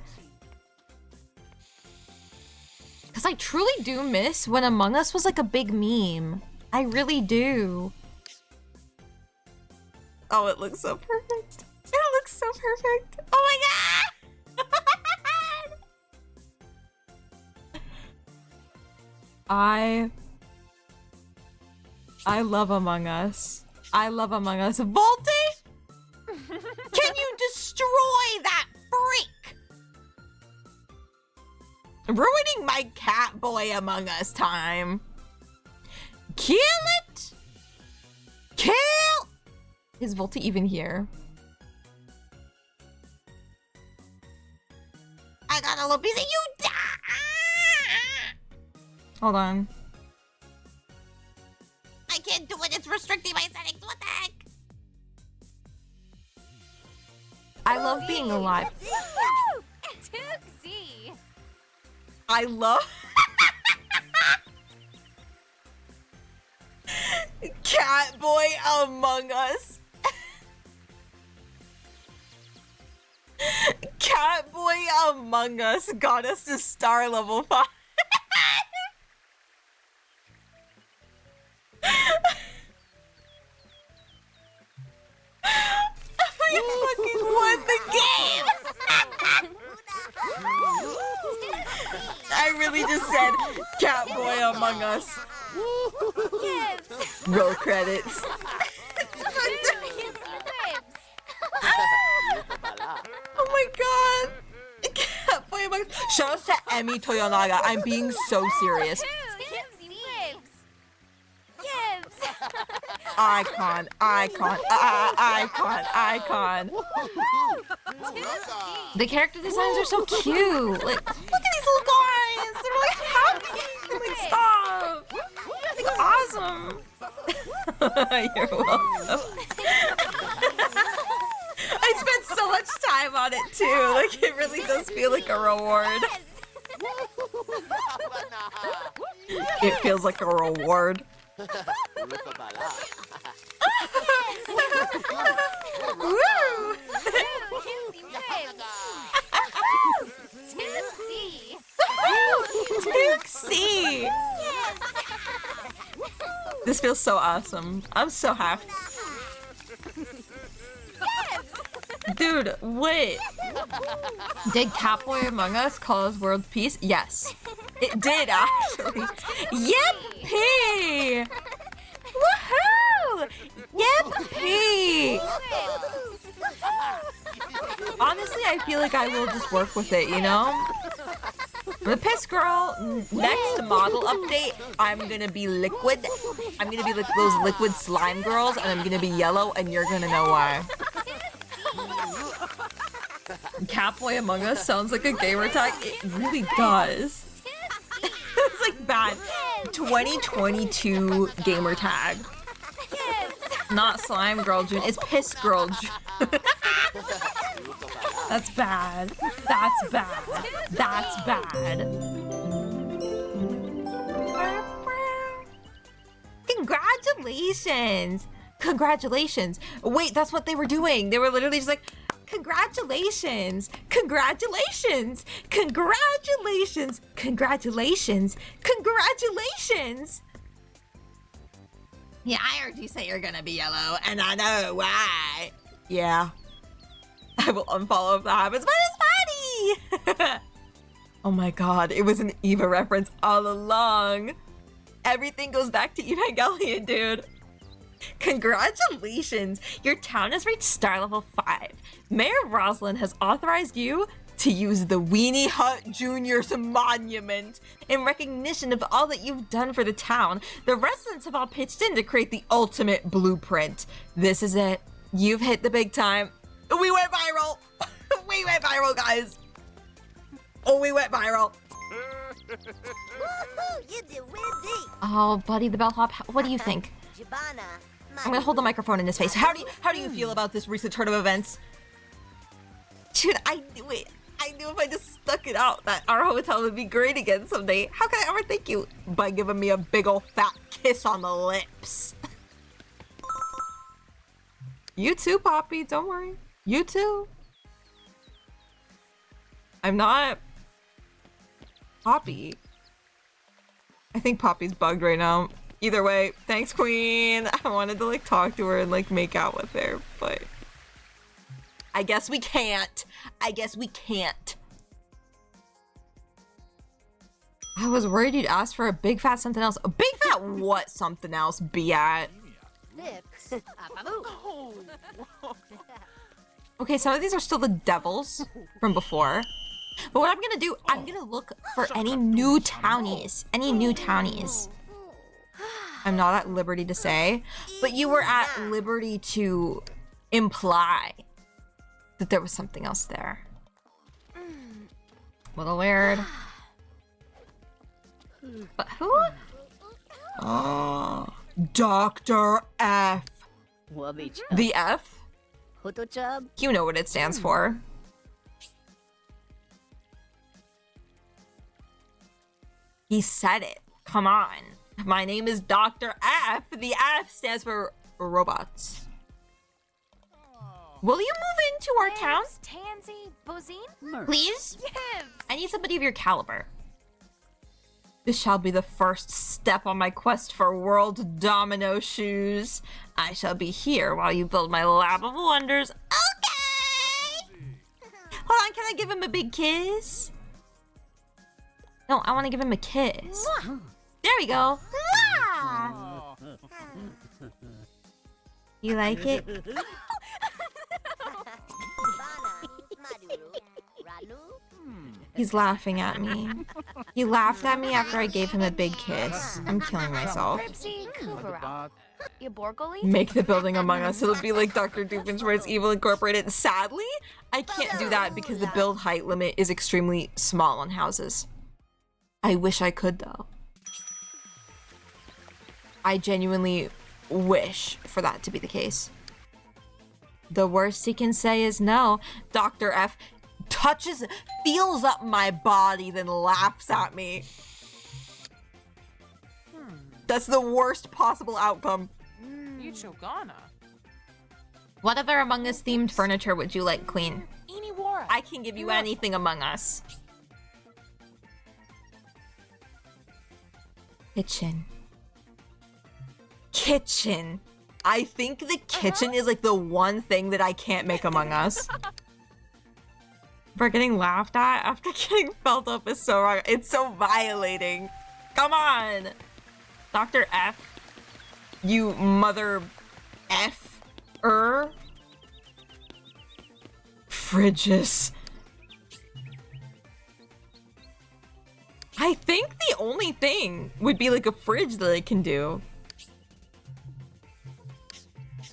Because I truly do miss when Among Us was like a big meme. I really do. Oh, it looks so perfect. It looks so perfect. Oh my god! I love Among Us. I love Among Us. Volty? Can you destroy that freak? Ruining my Catboy Among Us time. Kill it! Kill! Is Volty even here? I got a little piece of you. Hold on. I can't do it. It's restricting my settings. What the heck? I love being alive. I love Catboy Among Us. Catboy Among Us got us to star level 5. We fucking won the game! I really just said Catboy Among Us. Yes. Roll credits. Oh my god! Catboy Among Us. Shout out to Emi Toyonaga. I'm being so serious. Icon, icon, icon, icon. The character designs are so cute. Like, look at these little guys. They're like happy. They're like, stop. Like, awesome. You're welcome. I spent so much time on it too. Like, it really does feel like a reward. It feels like a reward. Woo! Pixie! This feels so awesome. I'm so happy. Dude, wait. Did Catboy Among Us cause world peace? Yes. It did, actually. Yippee! Woohoo! Yippee! Honestly, I feel like I will just work with it, you know? The Piss Girl, next model update, I'm gonna be liquid. I'm gonna be like those liquid slime girls, and I'm gonna be yellow, and you're gonna know why. Catboy Among Us sounds like a gamer tag. It really does. It's like bad. 2022 gamer tag. Not Slime Girl June, it's Piss Girl June. That's bad. That's bad. That's bad. Congratulations! Congratulations! Wait, that's what they were doing. They were literally just like, congratulations! Congratulations! Congratulations! Congratulations! Congratulations! Yeah, I heard you say you're gonna be yellow, and I know why. Yeah. I will unfollow if that happens, but it's funny! Oh my god, it was an Eva reference all along. Everything goes back to Evangelion, dude. Congratulations! Your town has reached star level 5. Mayor Roslyn has authorized you to use the Weenie Hut Junior's monument. In recognition of all that you've done for the town, the residents have all pitched in to create the ultimate blueprint. This is it. You've hit the big time. We went viral! We went viral, guys! Oh, we went viral. Oh, Buddy the Bellhop, what do you think? I'm gonna hold the microphone in his face. How do you feel about this recent turn of events? Dude, I knew it. I knew if I just stuck it out that our hotel would be great again someday. How can I ever thank you? By giving me a big old fat kiss on the lips. You too, Poppy, don't worry. You too. I'm not Poppy. I think Poppy's bugged right now. Either way, thanks, Queen. I wanted to like talk to her and like make out with her, but I guess we can't. I guess we can't. I was worried you'd ask for a big fat something else. A big fat what something else be at? Okay, some of these are still the devils from before. But what I'm gonna do, I'm gonna look for any new townies. Any new townies. I'm not at liberty to say, but you were at liberty to imply that there was something else there. Little weird. But who? Oh, Dr. F. The F? You know what it stands for. He said it. Come on. My name is Dr. F. The F stands for robots. Will you move into our town? Tansy, Bozine? Please? Yes. I need somebody of your caliber. This shall be the first step on my quest for world domino shoes. I shall be here while you build my lab of wonders. Okay! Hold on, can I give him a big kiss? No, I want to give him a kiss. There we go. You like it? He's laughing at me. He laughed at me after I gave him a big kiss. I'm killing myself. Make the building Among Us. It'll be like Dr. Doofenshmirtz Evil Incorporated. Sadly, I can't do that because the build height limit is extremely small on houses. I wish I could, though. I genuinely wish for that to be the case. The worst he can say is no. Dr. F touches, feels up my body, then laughs at me. That's the worst possible outcome. What other Among Us themed furniture would you like, Queen? I can give you anything Among Us. Kitchen. Kitchen. I think the kitchen is like the one thing that I can't make Among Us. For getting laughed at after getting felt up is so wrong. It's so violating. Come on. Dr. F. You mother F-er. Fridges. I think the only thing would be like a fridge that I can do.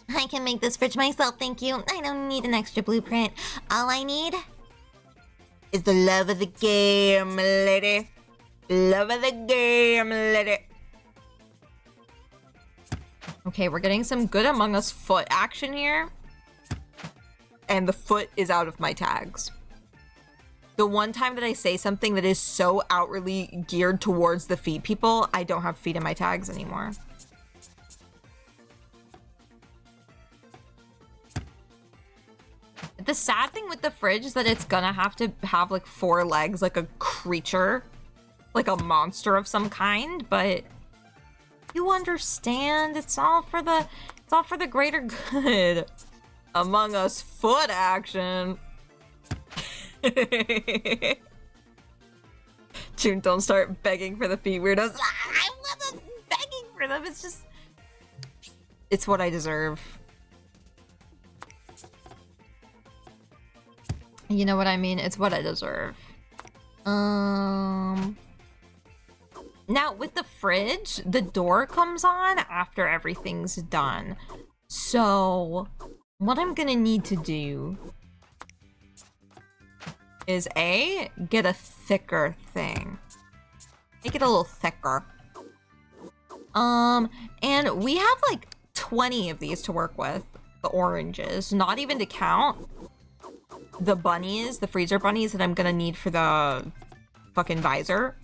I can make this fridge myself, thank you. I don't need an extra blueprint. All I need is the love of the game, lady. Love of the game, lady. Okay, we're getting some good Among Us foot action here. And the foot is out of my tags. The one time that I say something that is so outwardly geared towards the feet people, I don't have feet in my tags anymore. The sad thing with the fridge is that it's gonna have to have like 4 legs, like a creature, like a monster of some kind, but you understand, it's all for the greater good. Among Us foot action. June, don't start begging for the feet weirdos. I wasn't begging for them, it's just... It's what I deserve. You know what I mean? It's what I deserve. Now, with the fridge, the door comes on after everything's done. So, what I'm gonna need to do is A, get a thicker thing. Make it a little thicker. And we have like 20 of these to work with. The oranges, not even to count the bunnies, the freezer bunnies that I'm gonna need for the fucking visor.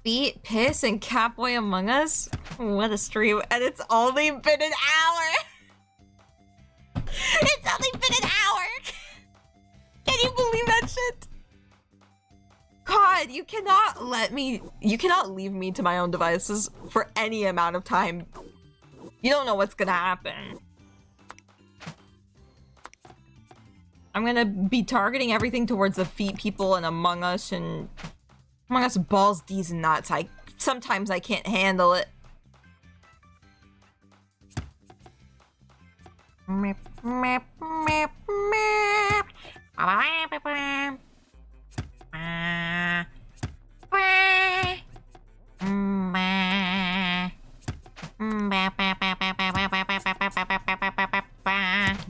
Feet, piss, and Catboy Among Us. What a stream. And it's only been an hour. It's only been an hour. Can you believe that shit? God, you cannot leave me to my own devices for any amount of time. You don't know what's gonna happen. I'm gonna be targeting everything towards the feet people and Among Us and Among Us balls these nuts. Sometimes I can't handle it.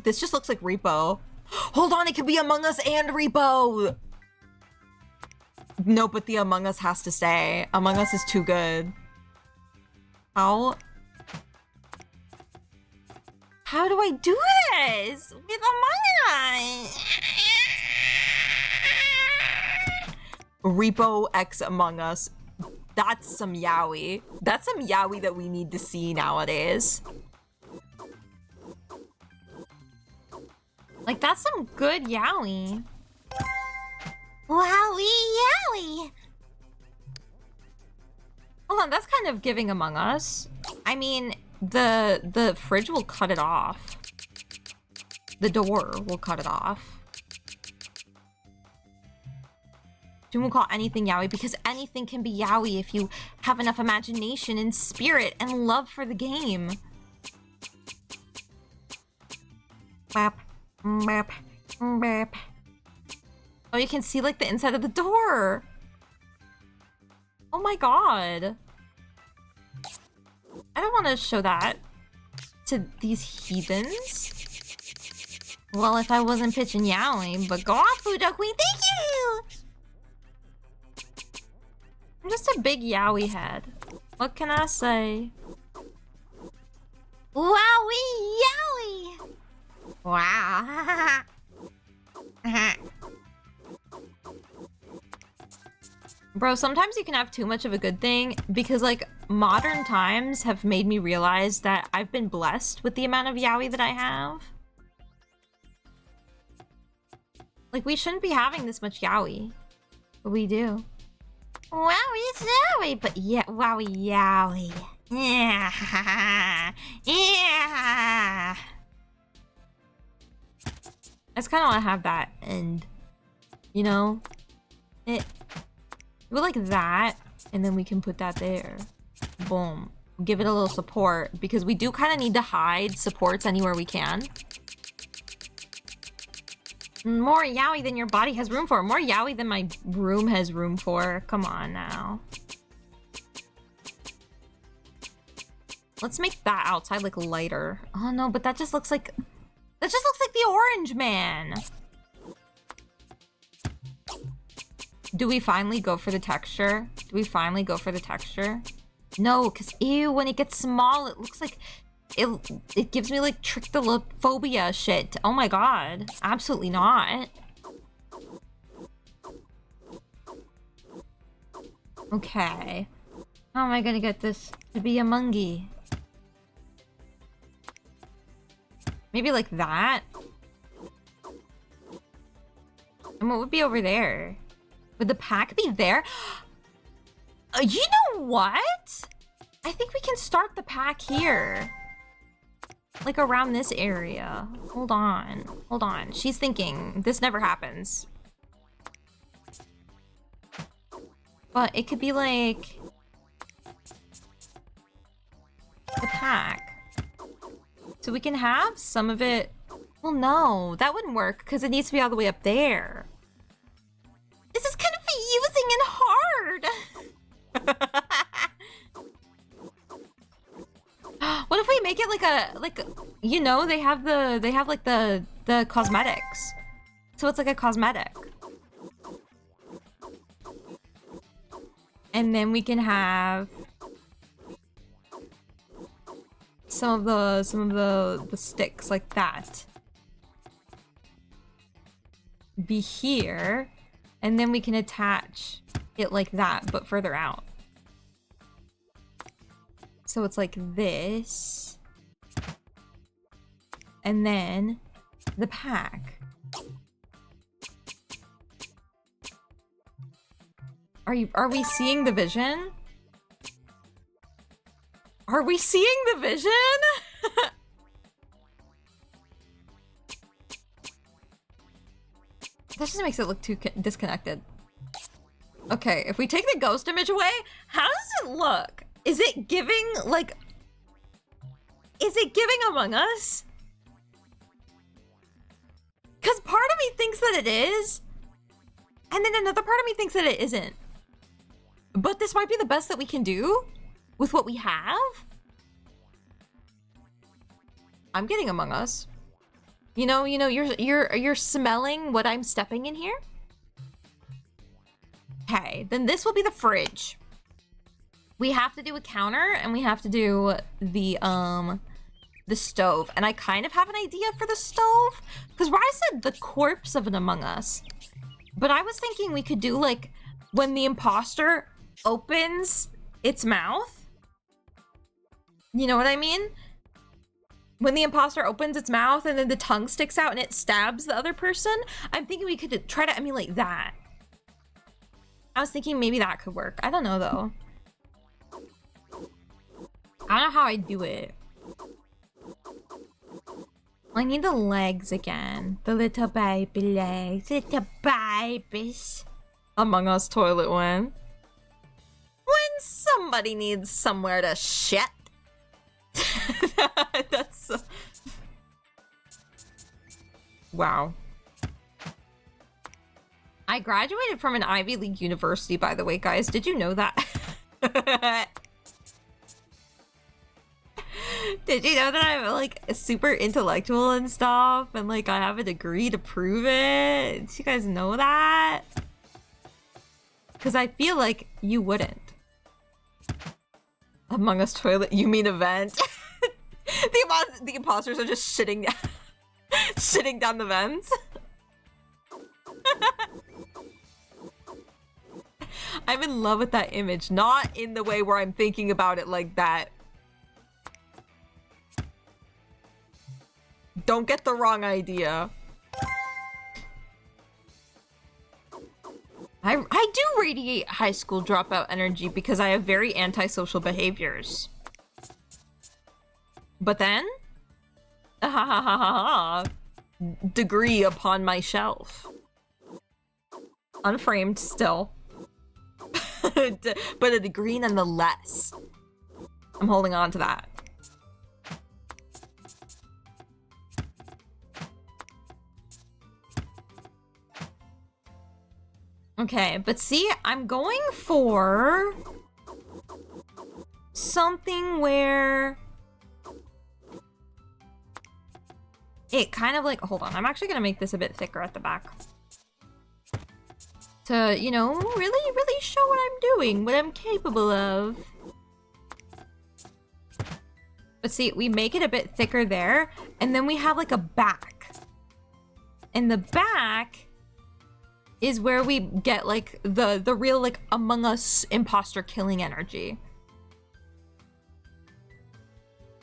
This just looks like Repo. Hold on, it could be Among Us and Repo! No, but the Among Us has to stay. Among Us is too good. How do I do this with Among Us? Repo X Among Us. That's some yaoi. That's some yaoi that we need to see nowadays. Like, that's some good yaoi. Wowie yowie. Hold on, that's kind of giving Among Us. I mean, the fridge will cut it off. The door will cut it off. You won't call anything yaoi because anything can be yaoi if you have enough imagination and spirit and love for the game. Bap, bap, bap. Oh, you can see like the inside of the door. Oh my god. I don't want to show that to these heathens. Well, if I wasn't pitching yaoi, but go off, Food Duck Queen, thank you! I'm just a big yaoi head. What can I say? Wowie yowie. Wow. Bro, sometimes you can have too much of a good thing because, like, modern times have made me realize that I've been blessed with the amount of yaoi that I have. Like, we shouldn't be having this much yaoi, but we do. Wowie zowie, but yeah, wowie yowie. Yeah. Yeah. I just kind of want to have that end, you know? It go like that, and then we can put that there. Boom. Give it a little support, because we do kind of need to hide supports anywhere we can. More yaoi than your body has room for. More yaoi than my room has room for. Come on now. Let's make that outside like lighter. Oh no, but that just looks like... That just looks like the orange man. Do we finally go for the texture? Do we finally go for the texture? No, because ew, when it gets small, it looks like... It gives me like tricholophobia shit. Oh my god. Absolutely not. Okay. How am I gonna get this to be a mungie? Maybe like that? And what would be over there? Would the pack be there? You know what? I think we can start the pack here. Like around this area. Hold on. Hold on. She's thinking. This never happens. But it could be like... the pack. So we can have some of it... Well, no. That wouldn't work because it needs to be all the way up there. This is confusing and hard. What if we make it like you know, they have like the cosmetics. So it's like a cosmetic. And then we can have some of the sticks like that be here, and then we can attach it like that but further out. So it's like this. And then the pack. Are we seeing the vision? Are we seeing the vision? That just makes it look too disconnected. Okay, if we take the ghost image away, how does it look? Is it giving, like... Is it giving Among Us? Because part of me thinks that it is, and then another part of me thinks that it isn't. But this might be the best that we can do with what we have. I'm getting Among Us. You know, you're smelling what I'm stepping in here? Okay, then this will be the fridge. We have to do a counter and we have to do the stove. And I kind of have an idea for the stove. Because Rye said the corpse of an Among Us. But I was thinking we could do like when the imposter opens its mouth. You know what I mean? When the imposter opens its mouth and then the tongue sticks out and it stabs the other person. I'm thinking we could try to emulate that. I was thinking maybe that could work. I don't know though. I don't know how I do it. I need the legs again. The little baby legs. Little babies. Among Us toilet one. When somebody needs somewhere to shit. That's... Wow. I graduated from an Ivy League university, by the way, guys. Did you know that? Did you know that I'm like super intellectual and stuff, and like I have a degree to prove it? Did you guys know that? Because I feel like you wouldn't. Among Us toilet, you mean event? The imposters are just shitting down, shitting down the vents. I'm in love with that image, not in the way where I'm thinking about it like that. Don't get the wrong idea. I do radiate high school dropout energy because I have very antisocial behaviors. But then, degree upon my shelf. Unframed still. But a degree nonetheless. I'm holding on to that. Okay, but see, I'm going for something where it kind of like, hold on, I'm actually gonna make this a bit thicker at the back. To, you know, really show what I'm doing, what I'm capable of. But see, we make it a bit thicker there, and then we have like a back. And the back is where we get like the real like Among Us imposter killing energy.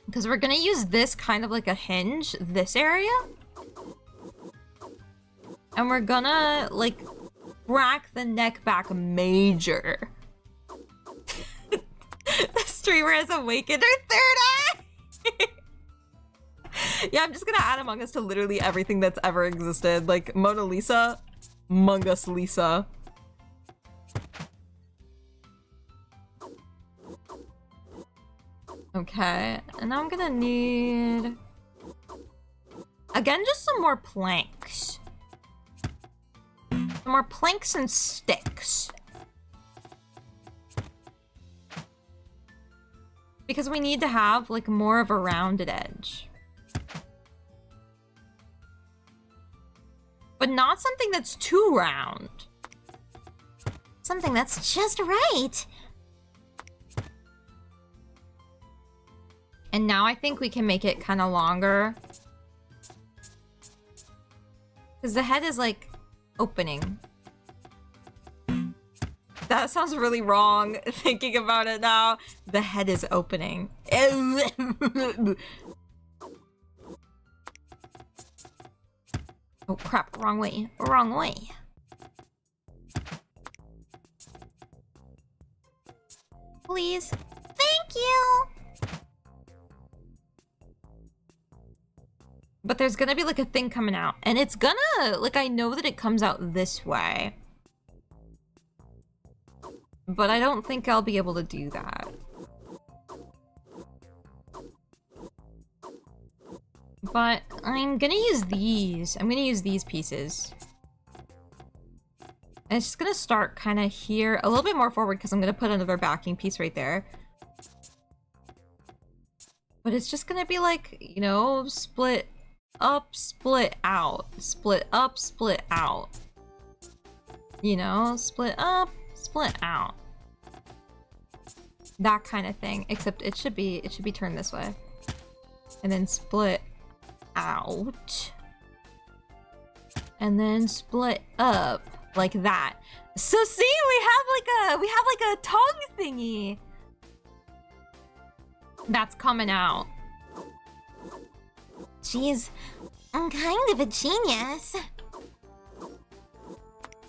Because we're gonna use this kind of like a hinge, this area. And we're gonna like crack the neck back major. The streamer has awakened her third eye! Yeah, I'm just gonna add Among Us to literally everything that's ever existed. Like Mona Lisa, Among Us Lisa. Okay, and now I'm gonna need... Again, just some more planks. Some more planks and sticks. Because we need to have, like, more of a rounded edge. But not something that's too round. Something that's just right. And now I think we can make it kind of longer. Because the head is, like, opening. That sounds really wrong, thinking about it now. The head is opening. Oh, crap. Wrong way. Wrong way. Please. Thank you. But there's gonna be like a thing coming out. And it's gonna, like, I know that it comes out this way. But I don't think I'll be able to do that. But I'm gonna use these. I'm gonna use these pieces. And it's just gonna start kind of here, a little bit more forward because I'm gonna put another backing piece right there. But it's just gonna be like, you know, split up, split out. Split up, split out. You know, split up, split out. That kind of thing. Except it should be turned this way. And then split out. And then split up like that. So see, we have like a tongue thingy that's coming out. Jeez, I'm kind of a genius.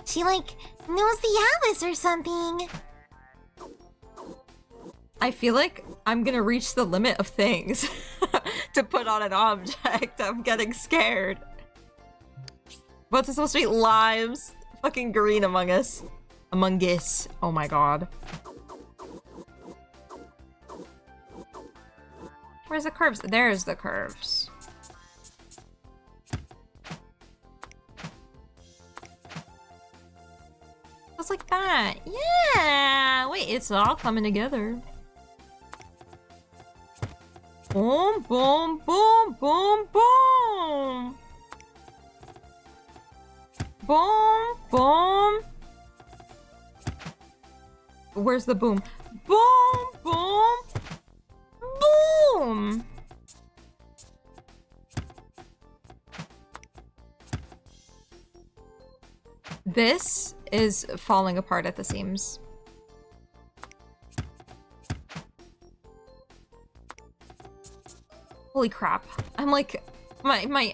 She, like, knows the Alice or something. I feel like I'm gonna reach the limit of things to put on an object. I'm getting scared. What's it supposed to be? Lives? Fucking green Among Us. Among Us. Oh my god. Where's the curves? There's the curves. Just like that. Yeah! Wait, it's all coming together. Boom, boom, boom, boom, boom! Boom, boom! Where's the boom? Boom, boom, boom! This is falling apart at the seams. Holy crap. I'm like,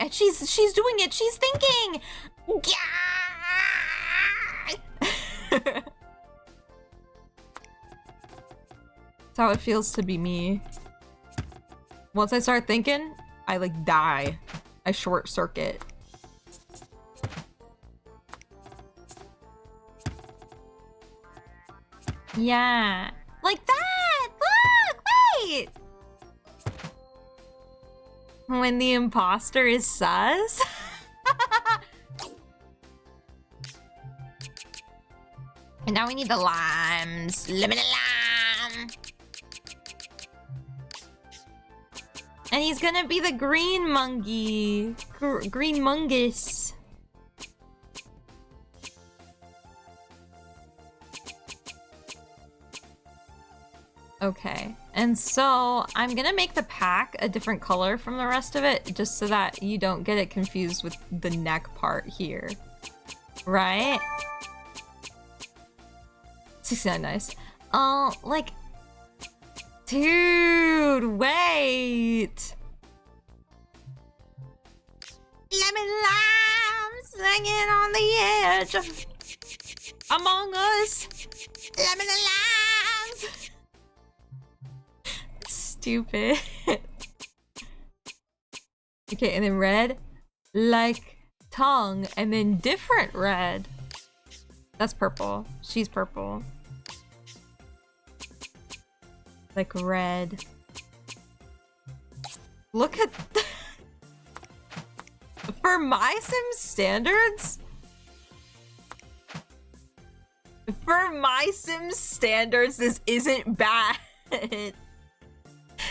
she's doing it. She's thinking. That's how it feels to be me. Once I start thinking, I like die. I short circuit. Yeah. Like that! Look! Wait! When the imposter is sus? And now we need the limes. Lemon lime! And he's gonna be the green monkey. Green mungus. Okay, and so I'm gonna make the pack a different color from the rest of it, just so that you don't get it confused with the neck part here. Right? 69, nice. Oh, like... Dude, wait! Lemon limes hanging on the edge of Among Us. Lemon limes. Stupid. Okay, and then red, like tongue, and then different red. That's purple. She's purple. Like red. Look at for Mysims standards? For Mysims standards, this isn't bad.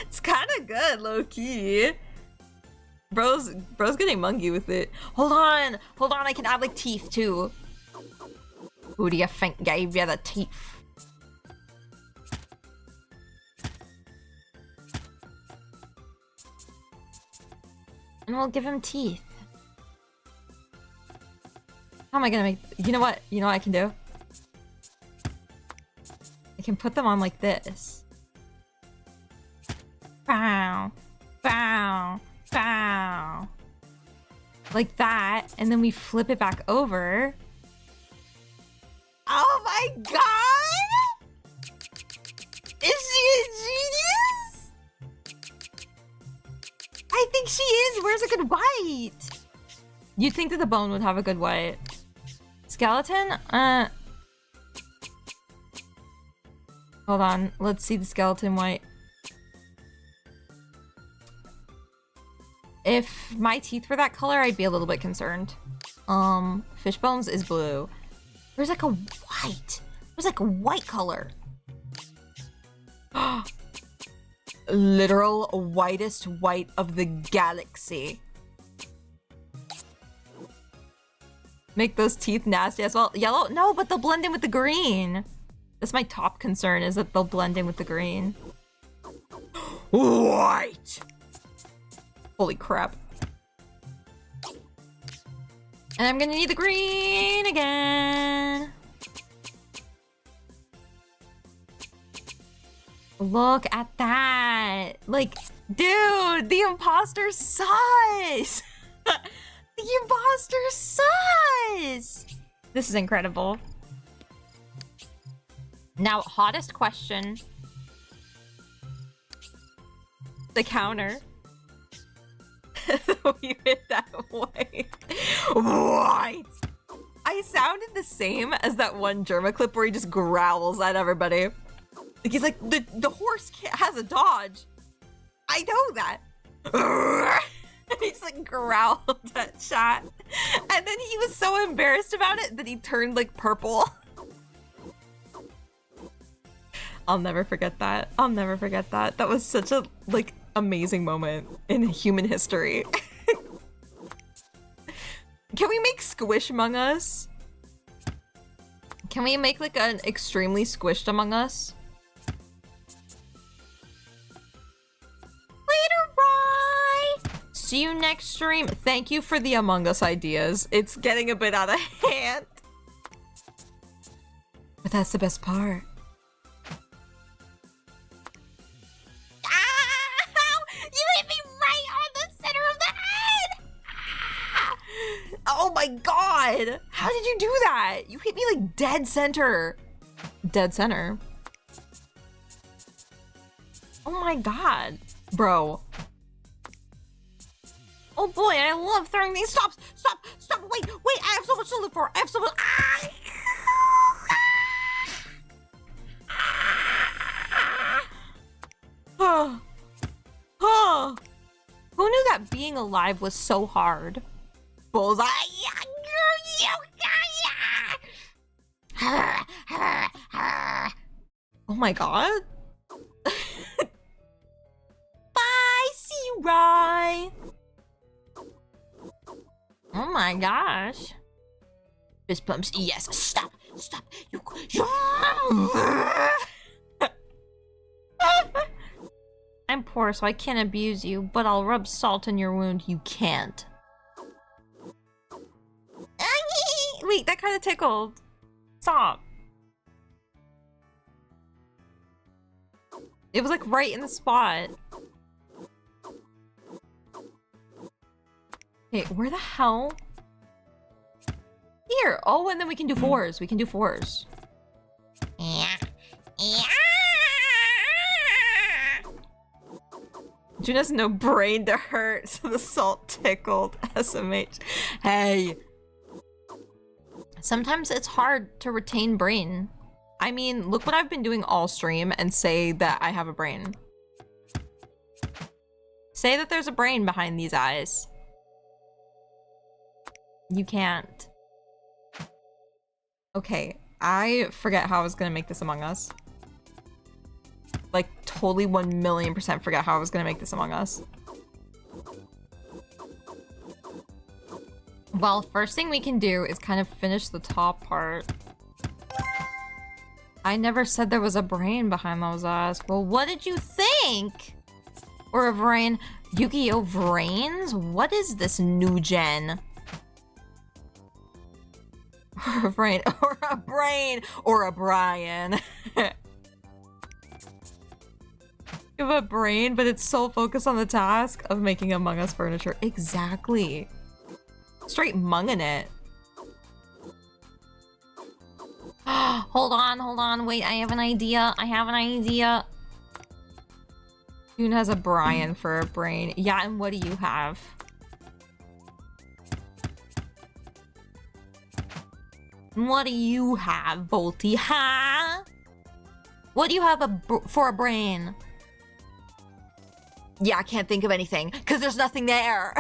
It's kind of good, low-key. Bro's getting monkey with it. Hold on, I can add like teeth too. Who do you think gave you the teeth? And we'll give him teeth. How am I gonna make... You know what? You know what I can do? I can put them on like this. Bow. Bow. Bow. Like that. And then we flip it back over. Oh my god! Is she a genius? I think she is. Where's a good white? You'd think that the bone would have a good white. Skeleton? Hold on. Let's see the skeleton white. If my teeth were that color, I'd be a little bit concerned. Fish bones is blue. There's like a white. There's like a white color. Literal whitest white of the galaxy. Make those teeth nasty as well. Yellow? No, but they'll blend in with the green. That's my top concern, is that they'll blend in with the green. White! Holy crap. And I'm gonna need the green again. Look at that. Like, dude, the imposter sus. The imposter sus. This is incredible. Now, hottest question. The counter. You hit that way. What? I sounded the same as that one Germa clip where he just growls at everybody. Like he's like, the horse has a dodge. I know that. He just like growled at chat. And then he was so embarrassed about it that he turned like purple. I'll never forget that. I'll never forget that. That was such a like amazing moment in human history. Can we make Squish Among Us? Can we make like an extremely squished Among Us? Later, Rye! See you next stream. Thank you for the Among Us ideas. It's getting a bit out of hand. But that's the best part. You hit me right on the center of the head! Ah! Oh my god! god! How did you do that? You hit me like dead center. Dead center. Oh my god. Bro. Oh boy, I love throwing these. Stop! Stop! Stop! Wait! Wait! I have so much to live for! I have so much. Ah! Oh. Oh. Who knew that being alive was so hard? Bullseye! Oh my god. Bye, see you, Rye. Oh my gosh. Fist bumps. Yes. Stop. Stop. You. I'm poor, so I can't abuse you, but I'll rub salt in your wound. You can't. Wait, that kind of tickled. Stop. It was like right in the spot. Okay, where the hell? Here. Oh, and then we can do fours. We can do fours. Yeah. Yeah. June has no brain to hurt, so the salt tickled. SMH. Hey. Sometimes it's hard to retain brain. I mean, look what I've been doing all stream and say that I have a brain. Say that there's a brain behind these eyes. You can't. Okay, I forget how I was gonna make this Among Us. Like, totally 1,000,000% forget how I was gonna make this Among Us. Well, first thing we can do is kind of finish the top part. I never said there was a brain behind those eyes. Well, what did you think? Or a brain? Yu-Gi-Oh! Brains? What is this new gen? Or a brain, or a brain, or a Brian. You have a brain, but it's so focused on the task of making Among Us furniture. Exactly. Straight munging it. Hold on, wait, I have an idea. June has a Brian for a brain. Yeah, and what do you have? What do you have, Volty? Huh? What do you have for a brain? Yeah, I can't think of anything, because there's nothing there.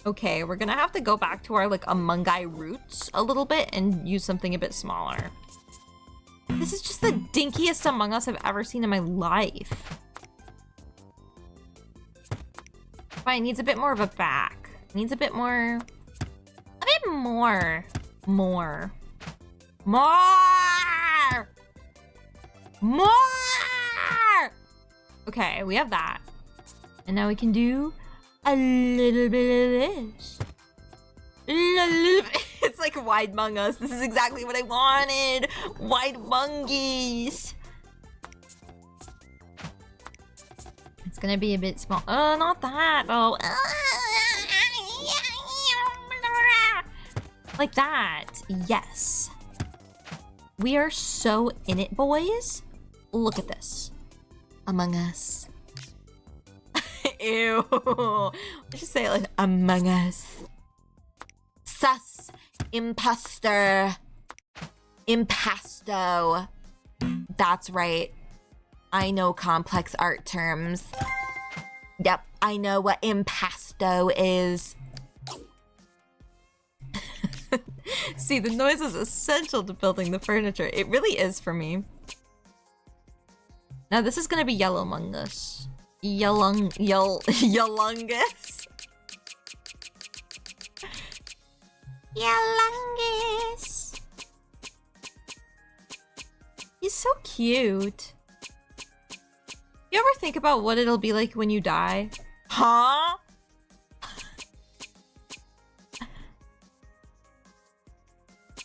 Okay, we're gonna have to go back to our, like, Among Us roots a little bit and use something a bit smaller. This is just the dinkiest Among Us I've ever seen in my life. Fine, needs a bit more of a back. Needs a bit more... More. Okay, we have that. And now we can do a little bit of this. It's like wide Among Us. This is exactly what I wanted. Wide mongies. It's gonna be a bit small. Oh, not that. Oh. Like that. Yes. We are so in it, boys. Look at this. Among Us. Ew. Let's just say it like Among Us. Sus. Imposter. Impasto. That's right. I know complex art terms. Yep, I know what impasto is. See, the noise is essential to building the furniture. It really is for me. Now this is gonna be Yellow Mungus. Yellungus. Yellungus. He's so cute. You ever think about what it'll be like when you die? Huh?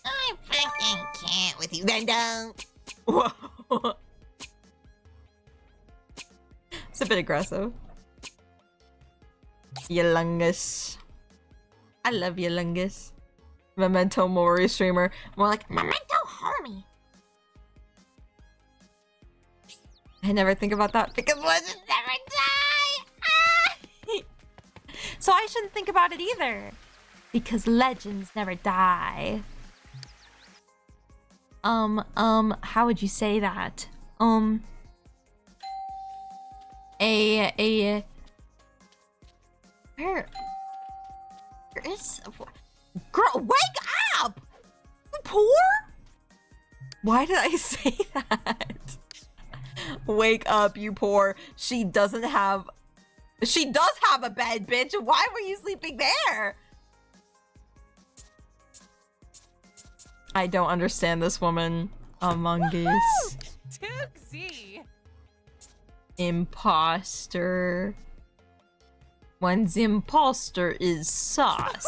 I fucking can't with you. Then don't. Whoa. It's a bit aggressive. Yolungus. I love Yolungus. Memento Mori streamer. More like Memento homie. I never think about that because legends never die. So I shouldn't think about it either because legends never die. How would you say that? Where is... Girl, wake up! You poor? Why did I say that? Wake up, you poor. She doesn't have... She does have a bed, bitch. Why were you sleeping there? I don't understand this woman. Among Us. Tooksy. Imposter. One's imposter is sauce.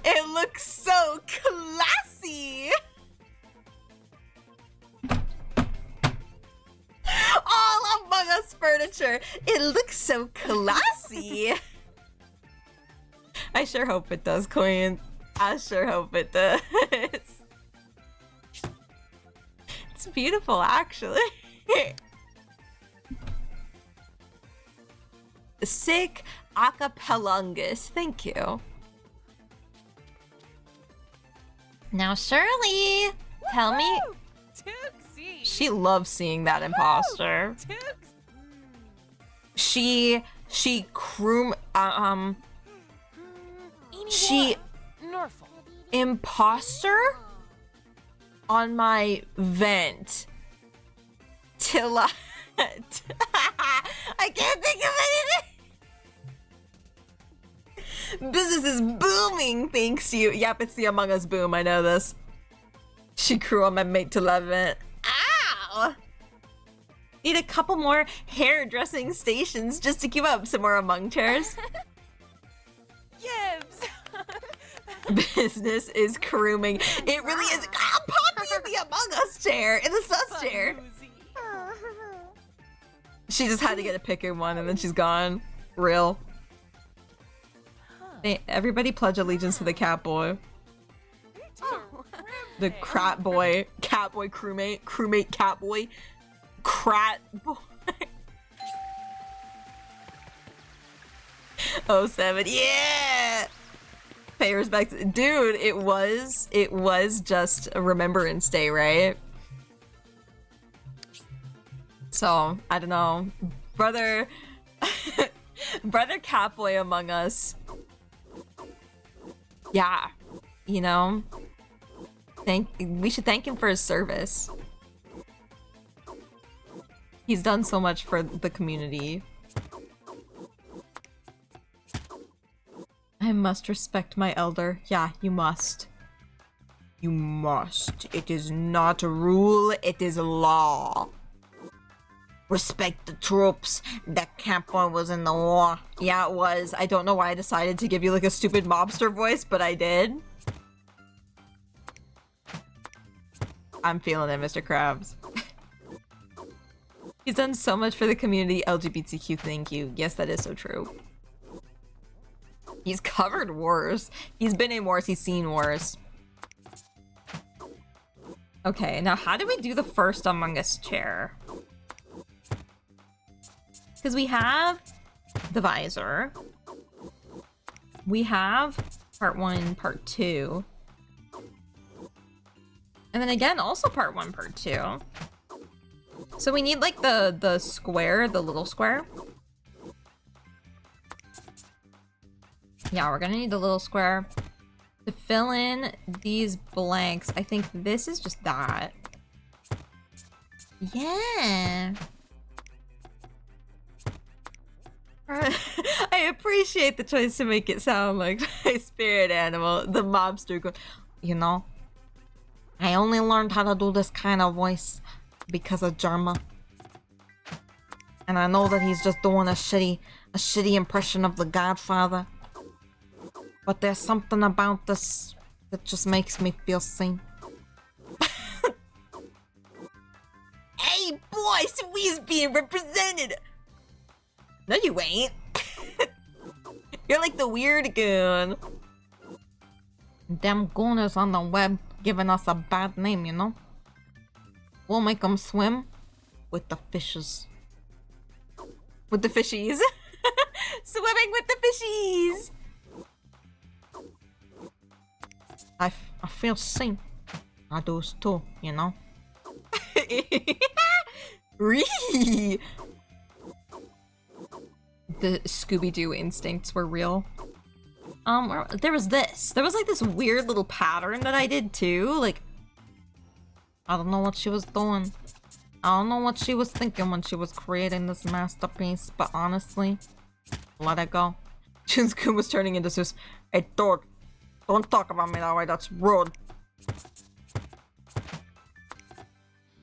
It looks so classy. All Among Us furniture. It looks so classy. I sure hope it does, Queen. I sure hope it does. It's beautiful, actually. Sick acapellungus. Thank you. Now, Shirley, tell me. Tooksy. She loves seeing that imposter. She croom she Norfolk. imposter on my vent till I can't think of anything. Business is booming thanks to you. Yep, it's the Among Us boom. I know this. She crew on my mate till I vent. Ow! Need a couple more hairdressing stations just to keep up some more Among chairs. Yibs. Business is grooming. It really is. I'll pop you in the Among Us chair, in the sus chair. She just had to get a picker one and then she's gone. Real. Hey, everybody pledge allegiance to the cat boy. The crat boy. Cat boy crewmate. Crewmate cat boy. Crat boy. Oh 07. Yeah! Pay respect. Dude, it was just a Remembrance Day, right? So, I don't know. Brother Brother Catboy Among Us. Yeah. You know? We should thank him for his service. He's done so much for the community. I must respect my elder. Yeah, you must. You must. It is not a rule, it is a law. Respect the troops. That Catboy was in the war. Yeah, it was. I don't know why I decided to give you like a stupid mobster voice, but I did. I'm feeling it, Mr. Krabs. He's done so much for the community. LGBTQ, thank you. Yes, that is so true. He's covered wars. He's been in wars, he's seen wars. Okay, now how do we do the first Among Us chair? Because we have the visor. We have part 1, part 2. And then again, also part 1, part 2. So we need like the square, the little square. Yeah, we're gonna need the little square to fill in these blanks. I think this is just that. Yeah. I appreciate the choice to make it sound like my spirit animal, the mobster. You know, I only learned how to do this kind of voice because of Germa. And I know that he's just doing a shitty impression of the Godfather. But there's something about this that just makes me feel seen. Hey, boys, we's being represented. No, you ain't. You're like the weird goon. Them gooners on the web giving us a bad name, you know? We'll make them swim with the fishes. With the fishies. Swimming with the fishies. I feel seen. I do too, you know? Ree. The Scooby-Doo instincts were real. There was this. There was like this weird little pattern that I did too. Like, I don't know what she was doing. I don't know what she was thinking when she was creating this masterpiece, but honestly, let it go. Shinskun was turning into Sus. Hey, dude, don't talk about me that way. That's rude.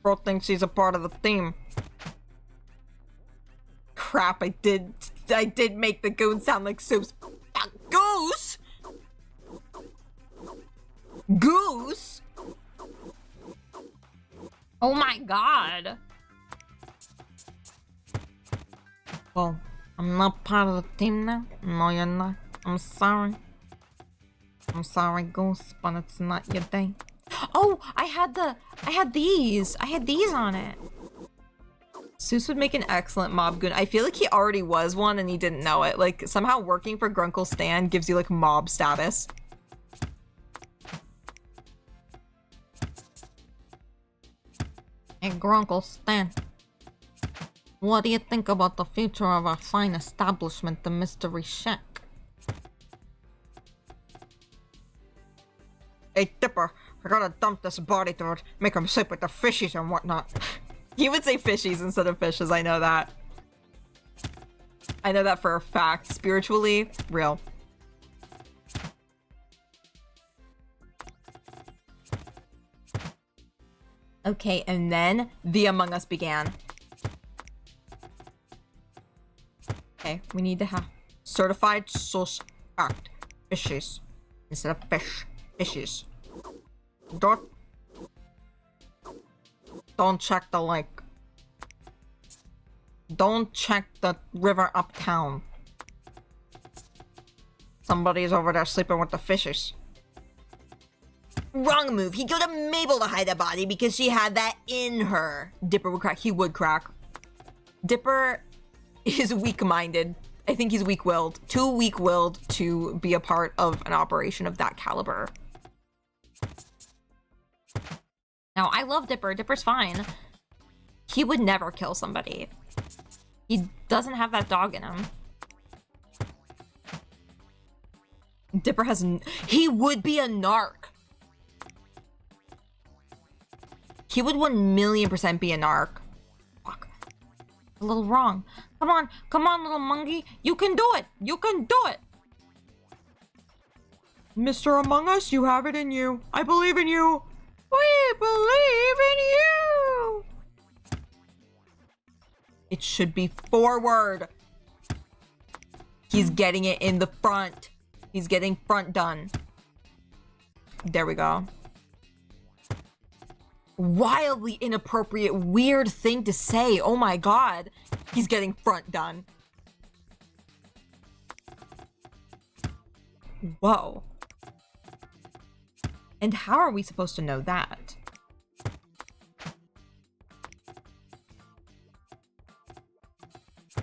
Bro thinks she's a part of the team. Crap, I did make the goon sound like Sus. Goose? Goose? Oh my god. Well, I'm not part of the team now. No, you're not. I'm sorry. I'm sorry, Goose, but it's not your day. Oh, I had these. I had these on it. Seuss would make an excellent mob goon. I feel like he already was one and he didn't know it. Like, somehow working for Grunkle Stan gives you, like, mob status. Hey, Grunkle Stan. What do you think about the future of our fine establishment, the Mystery Shack? Hey, Dipper, I gotta dump this body through it, make him sleep with the fishies and whatnot. He would say fishies instead of fishes, I know that. I know that for a fact. Spiritually, real. Okay, and then the Among Us began. Okay, we need to have certified source act. Fishies. Instead of fish. Fishies. Don't check the lake. Don't check the river uptown. Somebody's over there sleeping with the fishes. Wrong move. He'd go to Mabel to hide the body because she had that in her. Dipper would crack. He would crack. Dipper is weak-minded. I think he's weak-willed. Too weak-willed to be a part of an operation of that caliber. Now, I love Dipper. Dipper's fine. He would never kill somebody. He doesn't have that dog in him. Dipper has... He would be a narc. He would 1,000,000% be a narc. Fuck. A little wrong. Come on, little monkey. You can do it. You can do it. Mr. Among Us, you have it in you. I believe in you. We believe in you. It should be forward. He's getting it in the front. He's getting front done. There we go. Wildly inappropriate, weird thing to say. Oh my god. He's getting front done. Whoa. And how are we supposed to know that?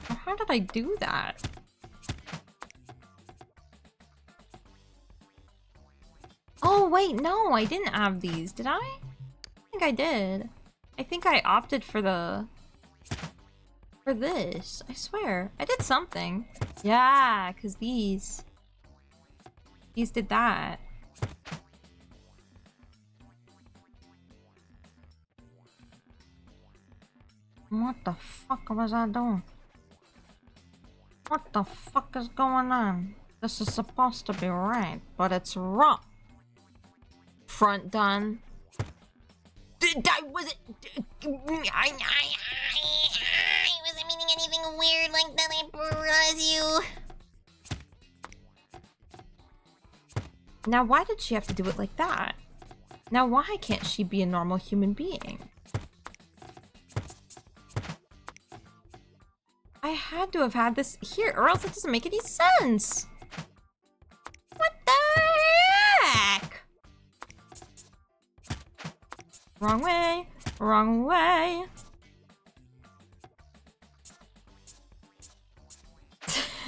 How did I do that? Oh, wait, no, I didn't have these, did I? I think I did. I think I opted for this. I swear. I did something. Yeah, because these did that. What the fuck was I doing? What the fuck is going on? This is supposed to be right, but it's wrong. Front done. I wasn't meaning anything weird like that, I promise you. Now, why did she have to do it like that? Now, why can't she be a normal human being? I had to have had this here, or else it doesn't make any sense. What the heck? Wrong way, wrong way.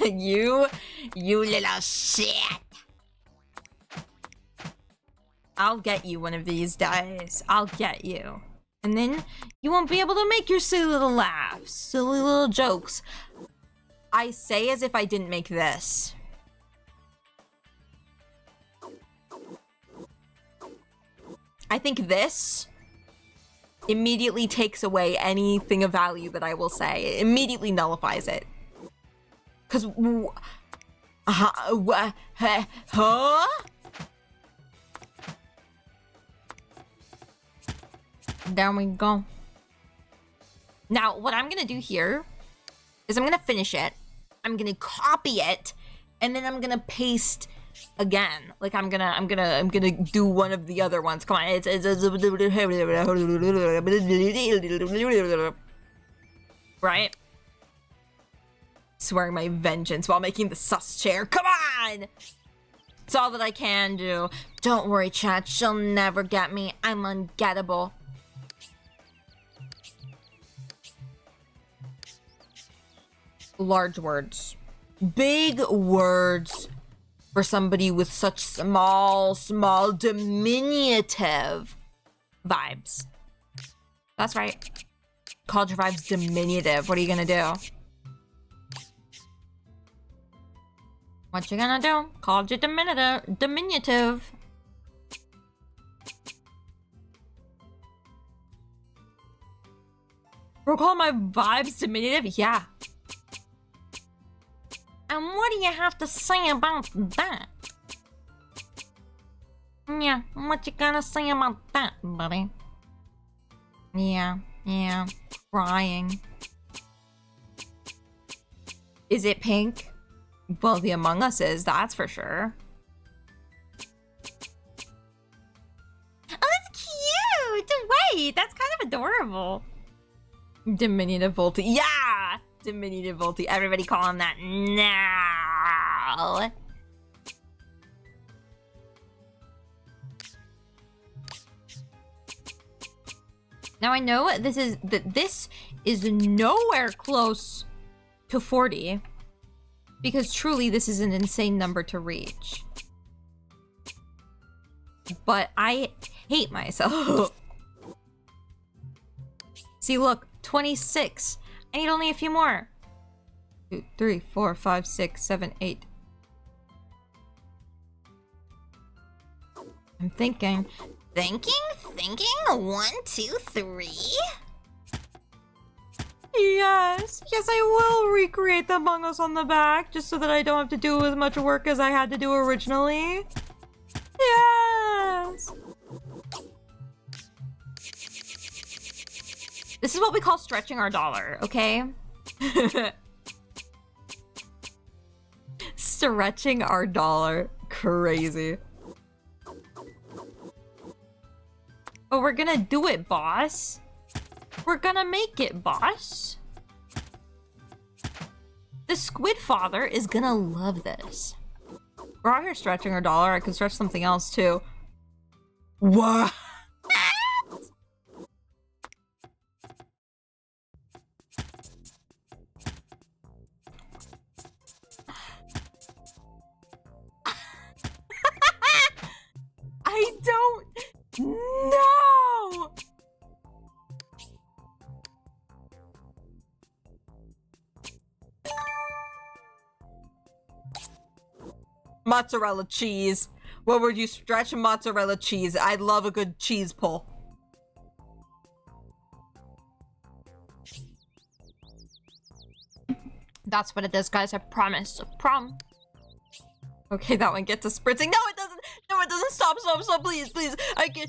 you little shit. I'll get you one of these days. I'll get you. And then you won't be able to make your silly little laughs, silly little jokes. I say as if I didn't make this. I think this immediately takes away anything of value that I will say. It immediately nullifies it. Because... huh? There we go. Now, what I'm gonna do here is I'm gonna finish it. I'm gonna copy it, and then I'm gonna paste again. Like I'm gonna do one of the other ones. Come on, it's right. Swearing my vengeance while making the sus chair. Come on! It's all that I can do. Don't worry, chat. She'll never get me. I'm ungettable. Large words. Big words for somebody with such small, diminutive vibes. That's right. Called your vibes diminutive. What are you gonna do? What you gonna do? Called you diminutive. We're calling my vibes diminutive? Yeah. And what do you have to say about that? Yeah, what you gotta say about that, buddy? Yeah, crying. Is it pink? Well, the Among Us is, that's for sure. Oh, that's cute! Wait, that's kind of adorable. Diminutive Volty. Yeah! Diminutive Volty. Everybody call him that now. Now I know this is nowhere close to 40 because truly this is an insane number to reach. But I hate myself. See, look, 26. I need only a few more. 2, 3, 4, 5, 6, 7, 8. I'm thinking. Thinking? 1, 2, 3? Yes, I will recreate the Among Us on the back, just so that I don't have to do as much work as I had to do originally. Yes! This is what we call stretching our dollar, okay? Stretching our dollar. Crazy. But we're gonna do it, boss. We're gonna make it, boss. The Squid Father is gonna love this. We're out here stretching our dollar. I could stretch something else, too. What? I don't know. Mozzarella cheese. What would you stretch mozzarella cheese? I love a good cheese pull. That's what it is, guys. I promise. Okay, that one gets a spritzing. No, it doesn't. No, it doesn't. Stop, please. I can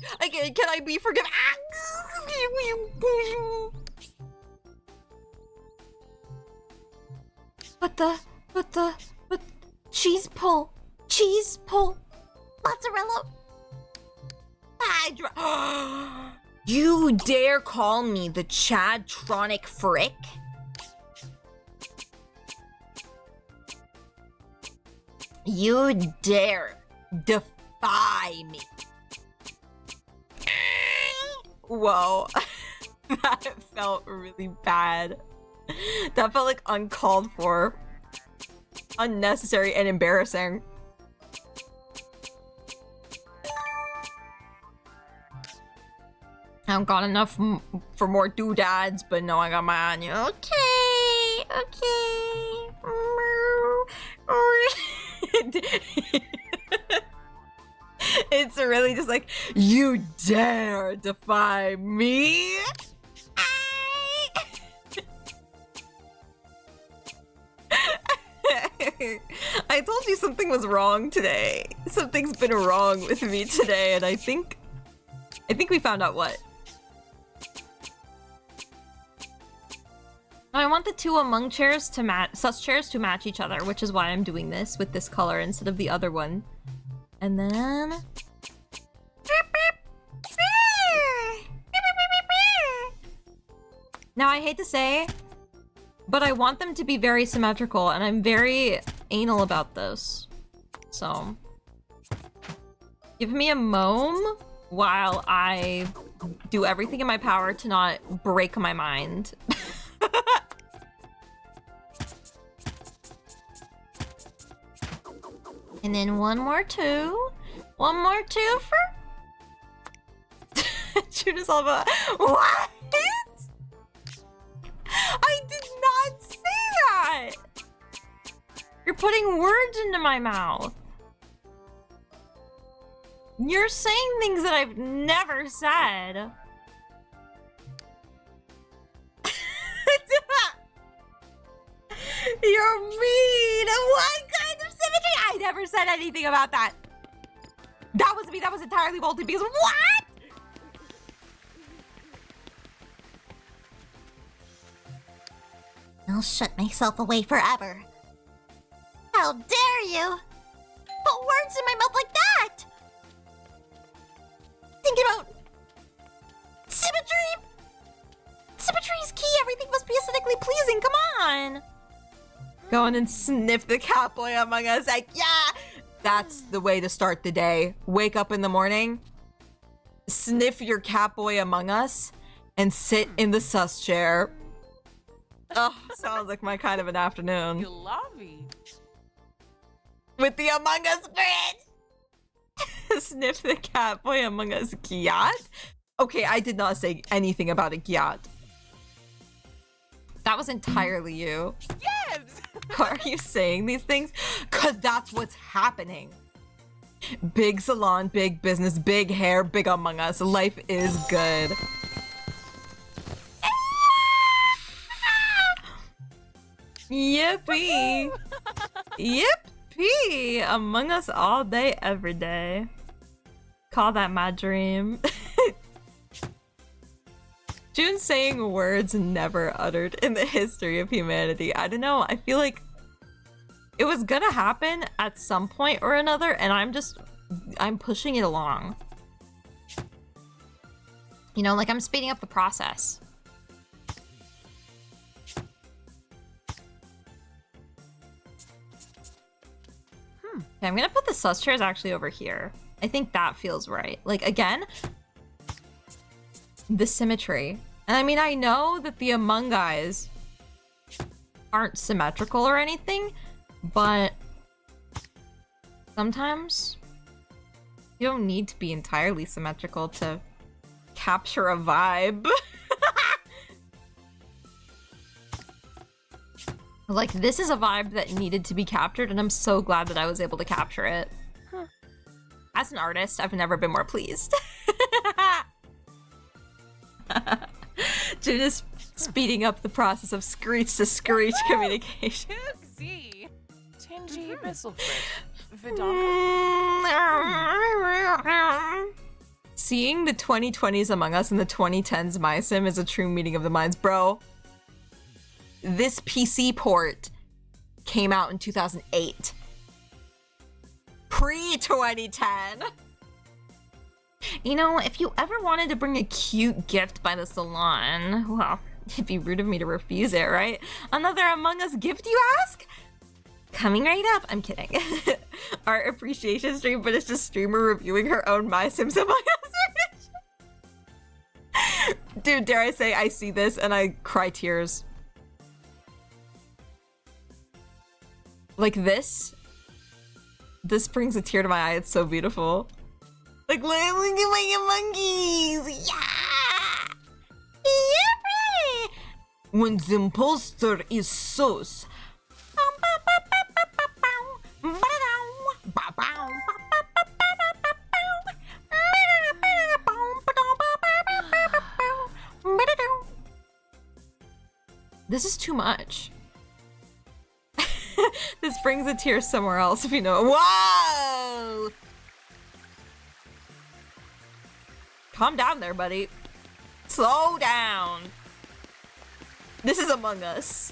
I be forgiven? Ah! But cheese pull. Cheese pull. Mozzarella. You dare call me the Chadtronic Frick? You dare defy me? Whoa. That felt really bad. That felt like uncalled for. Unnecessary and embarrassing. I haven't got enough for more doodads, but no, I got my on you. Okay. It's really just like, you dare defy me? I told you something was wrong today. Something's been wrong with me today, and I think we found out what. I want the two among chairs to match, sus chairs to match each other, which is why I'm doing this with this color instead of the other one. And then... Now, I hate to say, but I want them to be very symmetrical, and I'm very anal about this. So, give me a mome while I do everything in my power to not break my mind. And then one more two for... Judas Alba. What? I did not say that! You're putting words into my mouth. You're saying things that I've never said. You're mean! What kind of symmetry? I never said anything about that. That was me. That was entirely bolted because what? I'll shut myself away forever. How dare you? Put words in my mouth like that! Think about symmetry! Symmetry is key. Everything must be aesthetically pleasing. Come on! Go in and sniff the catboy among us. Like, yeah! That's the way to start the day. Wake up in the morning, sniff your catboy among us, and sit in the sus chair. Oh, sounds like my kind of an afternoon. You love me. With the Among Us bridge! Sniff the catboy among us gyat? Okay, I did not say anything about a gyat. That was entirely you. Yes! Why are you saying these things? Cause that's what's happening. Big salon, big business, big hair, big Among Us. Life is good. Yippee! Yippee! Among Us all day, every day. Call that my dream. June saying words never uttered in the history of humanity. I don't know. I feel like it was gonna happen at some point or another, and I'm pushing it along. You know, like I'm speeding up the process. Okay, I'm gonna put the sus chairs actually over here. I think that feels right. Like, again, the symmetry. And I mean, I know that the Among Us aren't symmetrical or anything, but sometimes you don't need to be entirely symmetrical to capture a vibe. Like, this is a vibe that needed to be captured, and I'm so glad that I was able to capture it. Huh. As an artist, I've never been more pleased. Judas speeding up the process of screech to screech communication. See, Tingy Bisselfrick, Seeing the 2020s Among Us and the 2010s Mysim is a true meeting of the minds. Bro, this PC port came out in 2008. Pre-2010. You know, if you ever wanted to bring a cute gift by the salon, well, It'd be rude of me to refuse it, right? Another Among Us gift, you ask? coming right up. I'm kidding. Art appreciation stream, but it's just streamer reviewing her own My Sims Among Us. Dude, dare I say I see this and I cry tears. Like this brings a tear to my eye. It's so beautiful. Like, look at my monkeys. Yeah. Yeah. When the imposter is sauce. This is too much. This brings a tear somewhere else if you know. Whoa! Calm down there, buddy. Slow down. This is Among Us.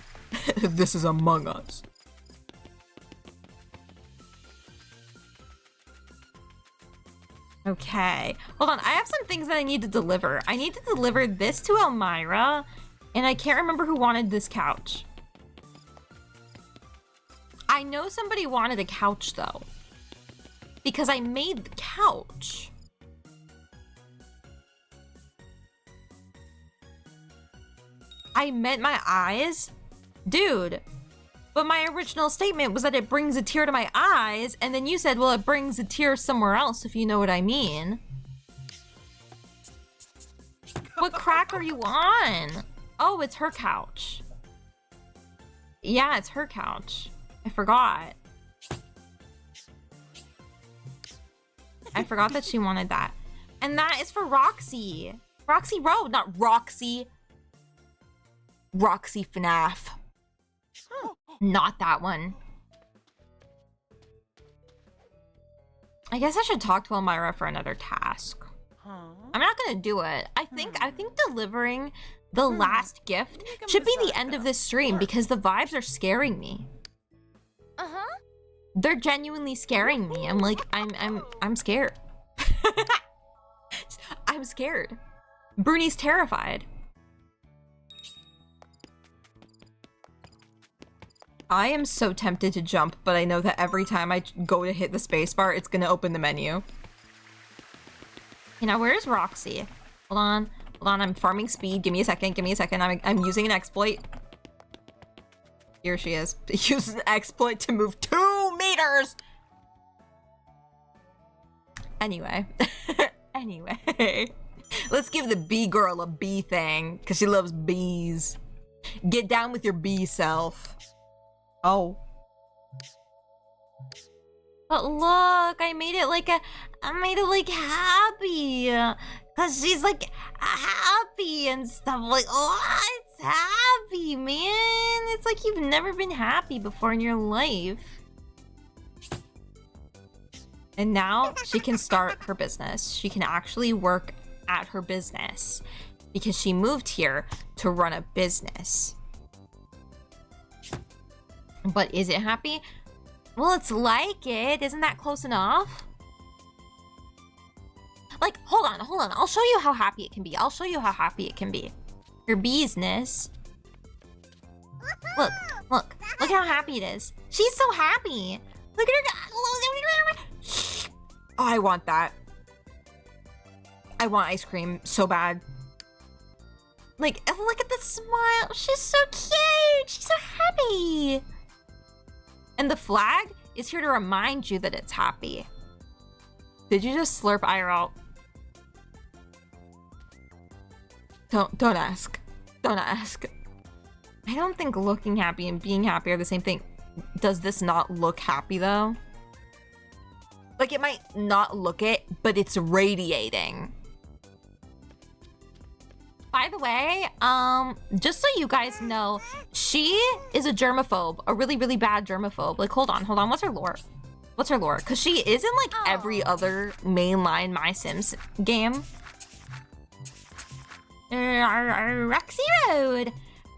This is Among Us. Okay. Hold on. I have some things that I need to deliver. I need to deliver this to Elmira, and I can't remember who wanted this couch. I know somebody wanted a couch, though, because I made the couch. I meant my eyes? Dude, but my original statement was that it brings a tear to my eyes, and then you said, well, it brings a tear somewhere else, if you know what I mean. What crack are you on? Oh, it's her couch. Yeah, it's her couch. I forgot. I forgot that she wanted that. And that is for Roxy. Roxy Road, not Roxy. Roxy FNAF. Not that one. I guess I should talk to Elmira for another task. I'm not gonna do it. I think delivering the last gift should be the end of this stream because the vibes are scaring me. They're genuinely scaring me. I'm like, I'm scared. I'm scared. Bruni's terrified. I am so tempted to jump, but I know that every time I go to hit the spacebar, it's gonna open the menu. You know, where's Roxy? Hold on, I'm farming speed. Give me a second, I'm using an exploit. Here she is. Use an exploit to move 2 meters! Anyway. Anyway. Let's give the bee girl a bee thing, because she loves bees. Get down with your bee self. Oh. But look, I made it like happy. Cause she's like happy and stuff. Like, oh, it's happy, man. It's like you've never been happy before in your life. And now she can start her business. She can actually work at her business because she moved here to run a business. But is it happy? Well, it's like it. Isn't that close enough? Like, hold on. I'll show you how happy it can be. Your business. Look how happy it is. She's so happy. Look at her. Oh, I want that. I want ice cream so bad. Like, look at the smile. She's so cute. She's so happy. And the flag is here to remind you that it's happy. Did you just slurp IRL? Don't ask. Don't ask. I don't think looking happy and being happy are the same thing. Does this not look happy though? Like it might not look it, but it's radiating. By the way, just so you guys know, she is a germaphobe, a really, really bad germaphobe. Like, hold on, what's her lore? What's her lore? Because she is in like every other mainline My Sims game. Roxy Road.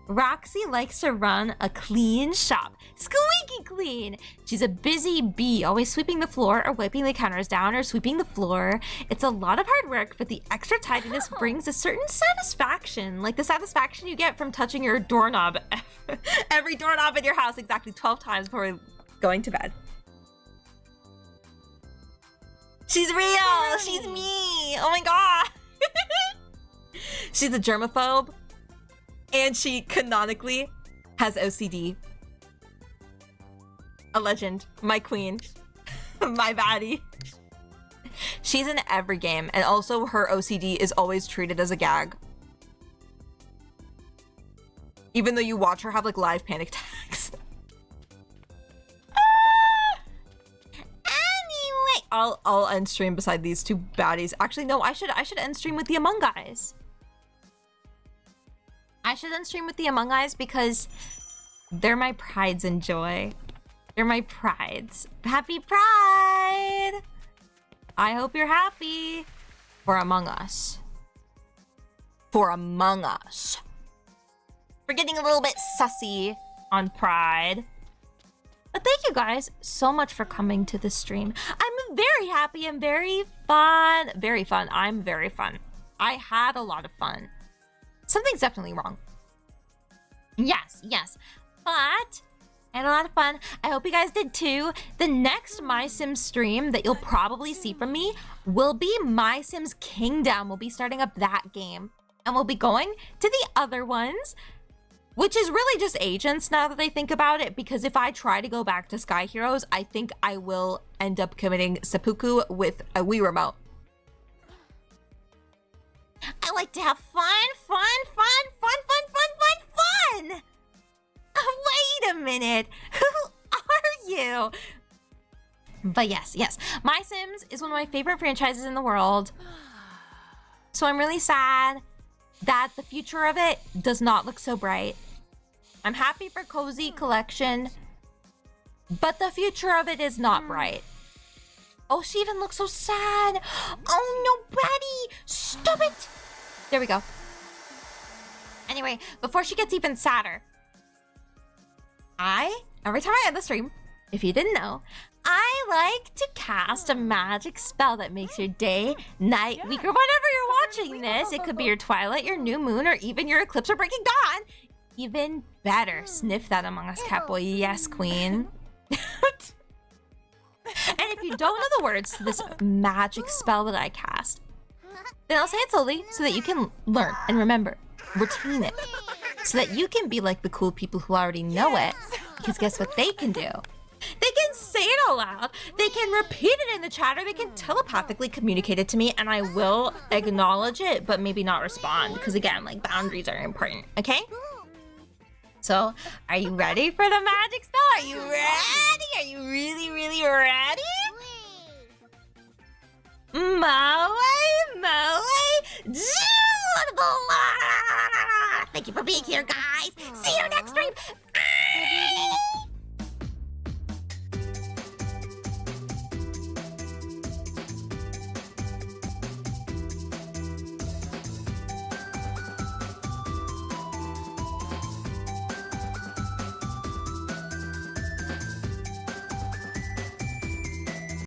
Roxy likes to run a clean shop. Squeaky clean. She's a busy bee, always sweeping the floor or wiping the counters down or sweeping the floor. It's a lot of hard work, but the extra tidiness brings a certain satisfaction, like the satisfaction you get from touching your doorknob. Every doorknob in your house exactly 12 times before going to bed. She's real. She's me. Oh my god. She's a germaphobe, and she canonically has OCD. A legend, my queen, my baddie. She's in every game, and also her OCD is always treated as a gag. Even though you watch her have like live panic attacks. Anyway, I'll end stream beside these two baddies. Actually, no, I should end stream with the Among Us. I should end stream with the Among Us because they're my prides and joy. They're my prides. Happy Pride! I hope you're happy for Among Us. For Among Us. We're getting a little bit sussy on Pride. But thank you guys so much for coming to this stream. I'm very happy and very fun. Very fun. I'm very fun. I had a lot of fun. Something's definitely wrong. Yes, but I had a lot of fun. I hope you guys did too. The next My Sims stream that you'll probably see from me will be My Sims Kingdom. We'll be starting up that game. And we'll be going to the other ones, which is really just agents now that I think about it, because if I try to go back to Sky Heroes, I think I will end up committing seppuku with a Wii remote. I like to have fun. Wait a minute. Who are you? But yes. My Sims is one of my favorite franchises in the world. So I'm really sad that the future of it does not look so bright. I'm happy for Cozy Collection, but the future of it is not bright. Oh, she even looks so sad. Oh no, Betty, stop it. There we go. Anyway, before she gets even sadder, every time I end the stream, if you didn't know, I like to cast a magic spell that makes your day, night, week, or whenever you're watching this. It could be your twilight, your new moon, or even your eclipse or breaking dawn. Even better. Sniff that, Among Us Catboy. Yes, queen. And if you don't know the words to this magic spell that I cast, then I'll say it slowly so that you can learn and remember, retain it, so that you can be like the cool people who already know it. Because guess what they can do? They can say it out loud, they can repeat it in the chat, or they can telepathically communicate it to me, and I will acknowledge it, but maybe not respond. Because again, like, boundaries are important, okay? So, are you ready for the magic spell? Are you ready? Are you really, really ready? Moe. Thank you for being here, guys. See you next